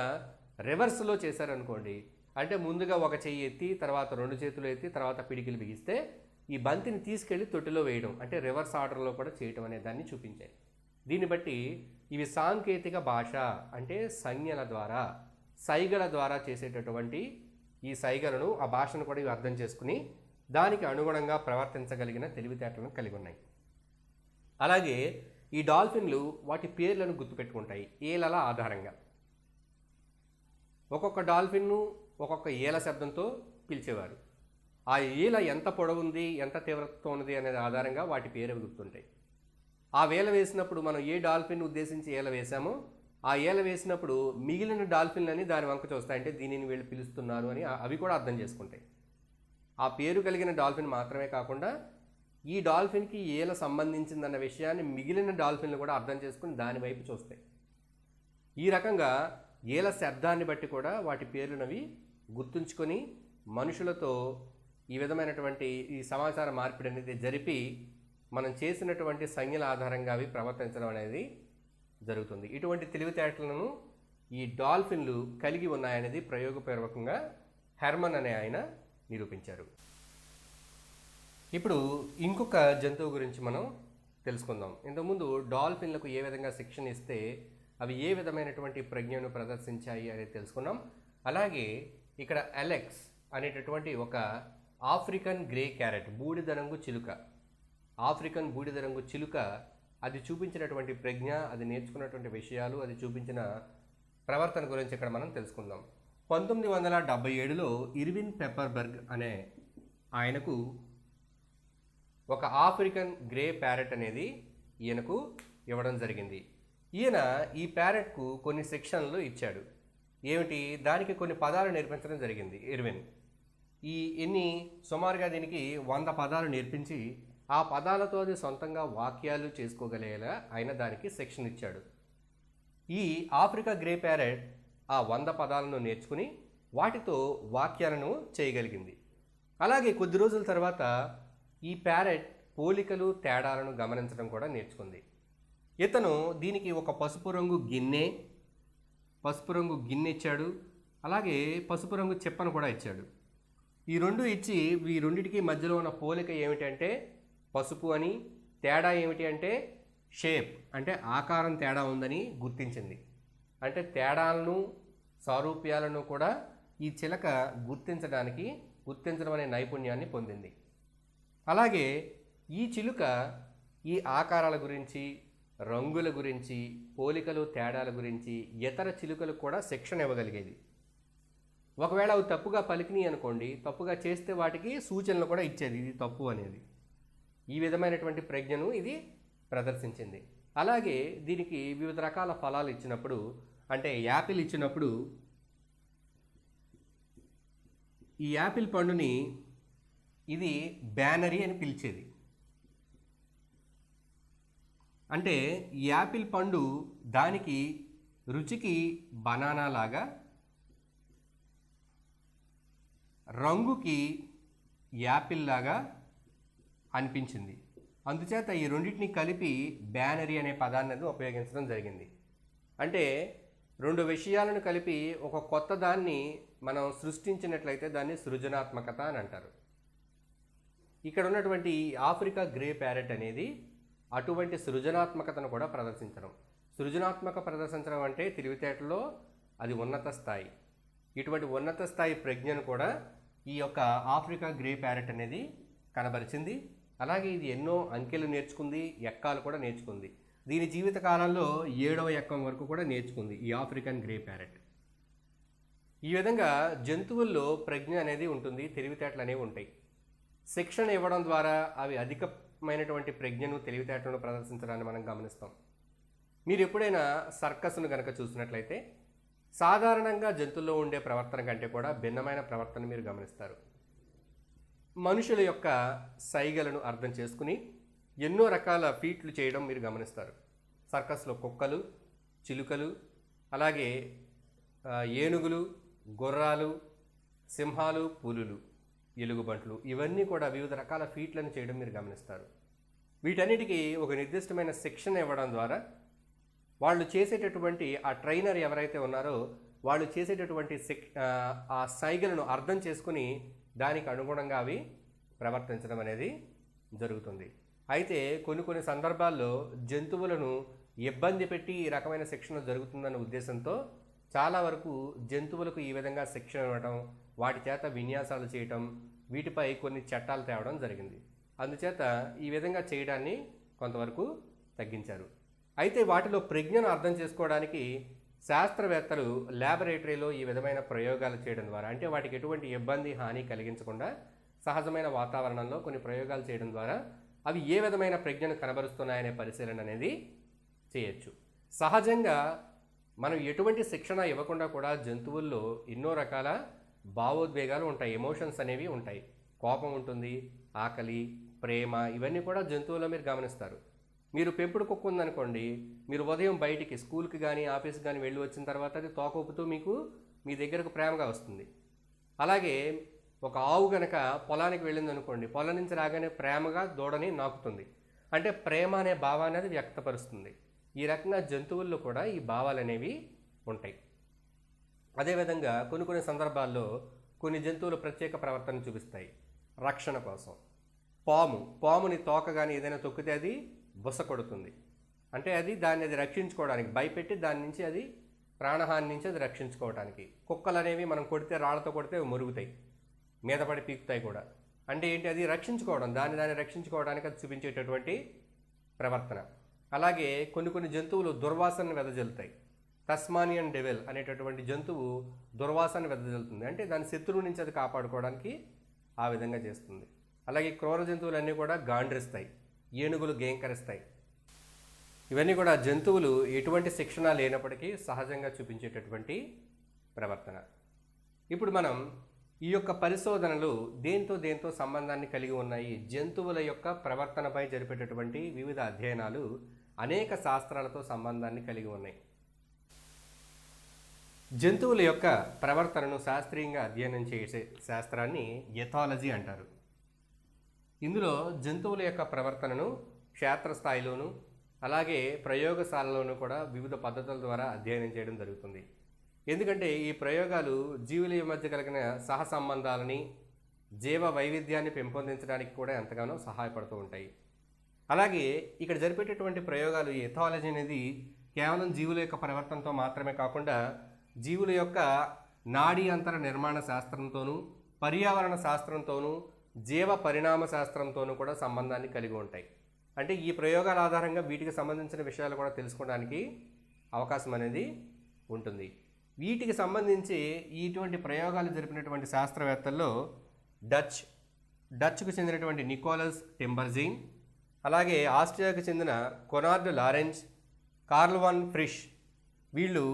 రివర్స్లో చేశారనుకోండి, అంటే ముందుగా ఒక చెయ్యి ఎత్తి, తర్వాత 2 చేతులు ఎత్తి, తర్వాత పిడికిలు బిగిస్తే ఈ బంతిని తీసుకెళ్ళి తొట్టిలో వేయడం, అంటే రివర్స్ ఆర్డర్లో కూడా చేయటం అనే దాన్ని చూపించాయి. దీన్ని బట్టి ఇవి సాంకేతిక భాష, అంటే సంజ్ఞల ద్వారా, సైగల ద్వారా చేసేటటువంటి ఈ సైగలను, ఆ భాషను కూడా ఇవి అర్థం చేసుకుని దానికి అనుగుణంగా ప్రవర్తించగలిగిన తెలివితేటలను కలిగి ఉన్నాయి. అలాగే ఈ డాల్ఫిన్లు వాటి పేర్లను గుర్తుపెట్టుకుంటాయి ఏలల ఆధారంగా. ఒక్కొక్క డాల్ఫిన్ను ఒక్కొక్క ఏల శబ్దంతో పిలిచేవారు. ఆ ఈల ఎంత పొడవుంది, ఎంత తీవ్రతతో ఉన్నది అనేది ఆధారంగా వాటి పేరు గుర్తుంటాయి. ఆ వేల వేసినప్పుడు మనం ఏ డాల్ఫిన్ ఉద్దేశించి ఏల వేసామో ఆ ఏల వేసినప్పుడు మిగిలిన డాల్ఫిన్లని దాని వంక చూస్తాయి. అంటే దీనిని వీళ్ళు పిలుస్తున్నారు అని అవి కూడా అర్థం చేసుకుంటాయి. ఆ పేరు కలిగిన డాల్ఫిన్ మాత్రమే కాకుండా ఈ డాల్ఫిన్కి ఏల సంబంధించిందన్న విషయాన్ని మిగిలిన డాల్ఫిన్లు కూడా అర్థం చేసుకుని దాని వైపు చూస్తాయి. ఈ రకంగా ఏల శబ్దాన్ని బట్టి కూడా వాటి పేర్లునవి గుర్తుంచుకొని మనుషులతో ఈ విధమైనటువంటి ఈ సమాచార మార్పిడి అనేది జరిపి మనం చేసినటువంటి సంజ్ఞల ఆధారంగా అవి ప్రవర్తించడం అనేది జరుగుతుంది. ఇటువంటి తెలివితేటలను ఈ డాల్ఫిన్లు కలిగి ఉన్నాయనేది ప్రయోగపూర్వకంగా హెర్మన్ అనే ఆయన నిరూపించారు. ఇప్పుడు ఇంకొక జంతువు గురించి మనం తెలుసుకుందాం. ఇంతకుముందు డాల్ఫిన్లకు ఏ విధంగా శిక్షణ ఇస్తే అవి ఏ విధమైనటువంటి ప్రజ్ఞను ప్రదర్శించాయి అనేది తెలుసుకున్నాం. అలాగే ఇక్కడ అలెక్స్ అనేటటువంటి ఒక ఆఫ్రికన్ గ్రే క్యారెట్, బూడిద రంగు చిలుక, ఆఫ్రికన్ బూడిద రంగు చిలుక అది చూపించినటువంటి ప్రజ్ఞ, అది నేర్చుకున్నటువంటి విషయాలు, అది చూపించిన ప్రవర్తన గురించి ఇక్కడ మనం తెలుసుకుందాం. 1977లో ఇర్విన్ పెప్పర్బర్గ్ అనే ఆయనకు ఒక ఆఫ్రికన్ గ్రే ప్యారెట్ అనేది ఈయనకు ఇవ్వడం జరిగింది. ఈయన ఈ ప్యారెట్కు కొన్ని శిక్షణలు ఇచ్చాడు. ఏమిటి? దానికి కొన్ని పదాలు నేర్పించడం జరిగింది ఇర్విన్. సుమారుగా దీనికి 100 పదాలు నేర్పించి ఆ పదాలతో అది సొంతంగా వాక్యాలు చేసుకోగలిగేలా ఆయన దానికి శిక్షణ ఇచ్చాడు. ఈ ఆఫ్రికా గ్రే ప్యారెట్ ఆ 100 పదాలను నేర్చుకుని వాటితో వాక్యాలను చేయగలిగింది. అలాగే కొద్ది రోజుల తర్వాత ఈ ప్యారెట్ పోలికలు, తేడాలను గమనించడం కూడా నేర్చుకుంది. ఇతను దీనికి ఒక పసుపు రంగు గిన్నె ఇచ్చాడు. అలాగే పసుపు రంగు చెప్పను కూడా ఇచ్చాడు. ఈ రెండు ఇచ్చి ఈ రెండిటికి మధ్యలో ఉన్న పోలిక ఏమిటంటే పసుపు అని, తేడా ఏమిటి అంటే షేప్, అంటే ఆకారం తేడా ఉందని గుర్తించింది. అంటే తేడాలను, సారూప్యాలను కూడా ఈ చిలక గుర్తించడం అనే నైపుణ్యాన్ని పొందింది. అలాగే ఈ చిలుక ఈ ఆకారాల గురించి, రంగుల గురించి, పోలికలు, తేడాల గురించి ఇతర చిలుకలకు కూడా శిక్షణ ఇవ్వగలిగేది. ఒకవేళ అవి తప్పుగా పలికినాయి అనుకోండి, తప్పుగా చేస్తే వాటికి సూచనలు కూడా ఇచ్చేది, ఇది తప్పు అనేది. ఈ విధమైనటువంటి ప్రజ్ఞను ఇది ప్రదర్శించింది. అలాగే దీనికి వివిధ రకాల ఫలాలు ఇచ్చినప్పుడు, అంటే యాపిల్ ఇచ్చినప్పుడు ఈ యాపిల్ పండుని ఇది బ్యానరీ అని పిలిచేది. అంటే ఈ యాపిల్ పండు దానికి రుచికి బనానా లాగా, రంగుకి యాపిల్ లాగా అనిపించింది. అందుచేత ఈ రెండింటిని కలిపి బ్యానరీ అనే పదాన్ని ఉపయోగించడం జరిగింది. అంటే రెండు విషయాలను కలిపి ఒక కొత్త దాన్ని మనం సృష్టించినట్లయితే దాన్ని సృజనాత్మకత అని అంటారు. ఇక్కడ ఉన్నటువంటి ఆఫ్రికా గ్రే ప్యారెట్ అనేది అటువంటి సృజనాత్మకతను కూడా ప్రదర్శించడం. సృజనాత్మక ప్రదర్శించడం అంటే తెలివితేటలో అది ఉన్నత స్థాయి. ఇటువంటి ఉన్నత స్థాయి ప్రజ్ఞను కూడా ఈ యొక్క ఆఫ్రికా గ్రే ప్యారెట్ అనేది కనబరిచింది. అలాగే ఇది ఎన్నో అంకెలు నేర్చుకుంది, ఎక్కాలు కూడా నేర్చుకుంది. దీని జీవిత కాలంలో 7వ ఎక్కం వరకు కూడా నేర్చుకుంది ఈ ఆఫ్రికన్ గ్రే ప్యారెట్. ఈ విధంగా జంతువుల్లో ప్రజ్ఞ అనేది ఉంటుంది, తెలివితేటలు అనేవి ఉంటాయి. శిక్షణ ఇవ్వడం ద్వారా అవి అధికమైనటువంటి ప్రజ్ఞను, తెలివితేటలను ప్రదర్శించడాన్ని మనం గమనిస్తాం. మీరు ఎప్పుడైనా సర్కస్ను కనుక చూసినట్లయితే సాధారణంగా జంతువుల్లో ఉండే ప్రవర్తన కంటే కూడా భిన్నమైన ప్రవర్తన మీరు గమనిస్తారు. మనుషుల యొక్క సైగలను అర్థం చేసుకుని ఎన్నో రకాల ఫీట్లు చేయడం మీరు గమనిస్తారు. సర్కస్లో కుక్కలు, చిలుకలు, అలాగే ఏనుగులు, గుర్రాలు, సింహాలు, పులులు, ఎలుగుబంట్లు, ఇవన్నీ కూడా వివిధ రకాల ఫీట్లను చేయడం మీరు గమనిస్తారు. వీటన్నిటికీ ఒక నిర్దిష్టమైన శిక్షణ ఇవ్వడం ద్వారా వాళ్ళు చేసేటటువంటి ఆ ట్రైనర్ ఎవరైతే ఉన్నారో వాళ్ళు చేసేటటువంటి ఆ సైగలను అర్థం చేసుకుని దానికి అనుగుణంగా అవి ప్రవర్తించడం అనేది జరుగుతుంది. అయితే కొన్ని సందర్భాల్లో జంతువులను ఇబ్బంది పెట్టి ఈ రకమైన శిక్షణ జరుగుతుందన్న ఉద్దేశంతో చాలా వరకు జంతువులకు ఈ విధంగా శిక్షణ ఇవ్వడం, వాటి చేత విన్యాసాలు చేయటం, వీటిపై కొన్ని చట్టాలు తేవడం జరిగింది. అందుచేత ఈ విధంగా చేయడాన్ని కొంతవరకు తగ్గించారు. అయితే వాటిలో ప్రజ్ఞను అర్థం చేసుకోవడానికి శాస్త్రవేత్తలు ల్యాబొరేటరీలో ఈ విధమైన ప్రయోగాలు చేయడం ద్వారా, అంటే వాటికి ఎటువంటి ఇబ్బంది, హాని కలిగించకుండా సహజమైన వాతావరణంలో కొన్ని ప్రయోగాలు చేయడం ద్వారా అవి ఏ విధమైన ప్రజ్ఞను కనబరుస్తున్నాయనే పరిశీలన అనేది చేయొచ్చు. సహజంగా మనం ఎటువంటి శిక్షణ ఇవ్వకుండా కూడా జంతువుల్లో ఎన్నో రకాల భావోద్వేగాలు ఉంటాయి, ఎమోషన్స్ అనేవి ఉంటాయి. కోపం ఉంటుంది, ఆకలి, ప్రేమ, ఇవన్నీ కూడా జంతువుల్లో మీరు గమనిస్తారు. మీరు పెంపుడు కుక్క ఉందనుకోండి, మీరు ఉదయం బయటికి స్కూల్కి కానీ ఆఫీస్కి కానీ వెళ్ళి వచ్చిన తర్వాత అది తోక ఊపుతూ మీకు మీ దగ్గరకు ప్రేమగా వస్తుంది. అలాగే ఒక ఆవు గనక పొలానికి వెళ్ళింది అనుకోండి, పొలం నుంచి రాగానే ప్రేమగా దూడని నాకుతుంది. అంటే ప్రేమ అనే భావాన్ని అది వ్యక్తపరుస్తుంది. ఈ రకంగా జంతువుల్లో కూడా ఈ భావాలు అనేవి ఉంటాయి. అదేవిధంగా కొన్ని సందర్భాల్లో కొన్ని జంతువులు ప్రత్యేక ప్రవర్తన చూపిస్తాయి రక్షణ కోసం. పాముని తోక కానీ ఏదైనా తొక్కితే అది బుస కొడుతుంది. అంటే అది దాన్ని రక్షించుకోవడానికి, భయపెట్టి దాని నుంచి అది ప్రాణహాని నుంచి అది రక్షించుకోవడానికి. కుక్కలు అనేవి మనం కొడితే, రాళ్లతో కొడితే మురుగుతాయి, మీద పడి పీకుతాయి కూడా. అంటే ఏంటి, అది రక్షించుకోవడం, దాన్ని రక్షించుకోవడానికి అది చూపించేటటువంటి ప్రవర్తన. అలాగే కొన్ని జంతువులు దుర్వాసనను వెదజల్లుతాయి. తస్మానియన్ డెవిల్ అనేటటువంటి జంతువు దుర్వాసనను వెదజల్లుతుంది. అంటే దాని శత్రువు నుంచి అది కాపాడుకోవడానికి ఆ విధంగా చేస్తుంది. అలాగే క్రూర జంతువులన్నీ కూడా గాండ్రిస్తాయి, ఏనుగులు గేంకరిస్తాయి. ఇవన్నీ కూడా జంతువులు ఎటువంటి శిక్షణ లేనప్పటికీ సహజంగా చూపించేటటువంటి ప్రవర్తన. ఇప్పుడు మనం ఈ యొక్క పరిశోధనలు దేంతో సంబంధాన్ని కలిగి ఉన్నాయి, జంతువుల యొక్క ప్రవర్తనపై జరిపేటటువంటి వివిధ అధ్యయనాలు అనేక శాస్త్రాలతో సంబంధాన్ని కలిగి ఉన్నాయి. జంతువుల యొక్క ప్రవర్తనను శాస్త్రీయంగా అధ్యయనం చేసే శాస్త్రాన్ని ఎథాలజీ అంటారు. ఇందులో జంతువుల యొక్క ప్రవర్తనను క్షేత్రస్థాయిలోను అలాగే ప్రయోగశాలలోనూ కూడా వివిధ పద్ధతుల ద్వారా అధ్యయనం చేయడం జరుగుతుంది. ఎందుకంటే ఈ ప్రయోగాలు జీవుల మధ్య కలిగిన సహసంబంధాలని, జీవ వైవిధ్యాన్ని పెంపొందించడానికి కూడా ఎంతగానో సహాయపడుతూ ఉంటాయి. అలాగే ఇక్కడ జరిపేటటువంటి ప్రయోగాలు, ఈ ఎథాలజీ అనేది కేవలం జీవుల యొక్క ప్రవర్తనతో మాత్రమే కాకుండా జీవుల యొక్క నాడీ అంతర నిర్మాణ శాస్త్రంతోనూ, పర్యావరణ శాస్త్రంతోనూ, జీవ పరిణామ శాస్త్రంతోనూ కూడా సంబంధాన్ని కలిగి ఉంటాయి. అంటే ఈ ప్రయోగాల ఆధారంగా వీటికి సంబంధించిన విషయాలు కూడా తెలుసుకోవడానికి అవకాశం అనేది ఉంటుంది. వీటికి సంబంధించి ఇటువంటి ప్రయోగాలు జరిపినటువంటి శాస్త్రవేత్తల్లో డచ్కు చెందినటువంటి నికోలస్ టింబర్జీన్, అలాగే ఆస్ట్రియాకు చెందిన కొనార్డ్ లారెంజ్, కార్ల్ వాన్ ఫ్రిష్, వీళ్ళు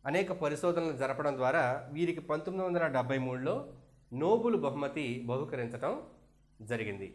అనేక పరిశోధనలు జరపడం ద్వారా వీరికి 1973లో నోబెల్ బహుమతి బహుకరించడం జరిగింది.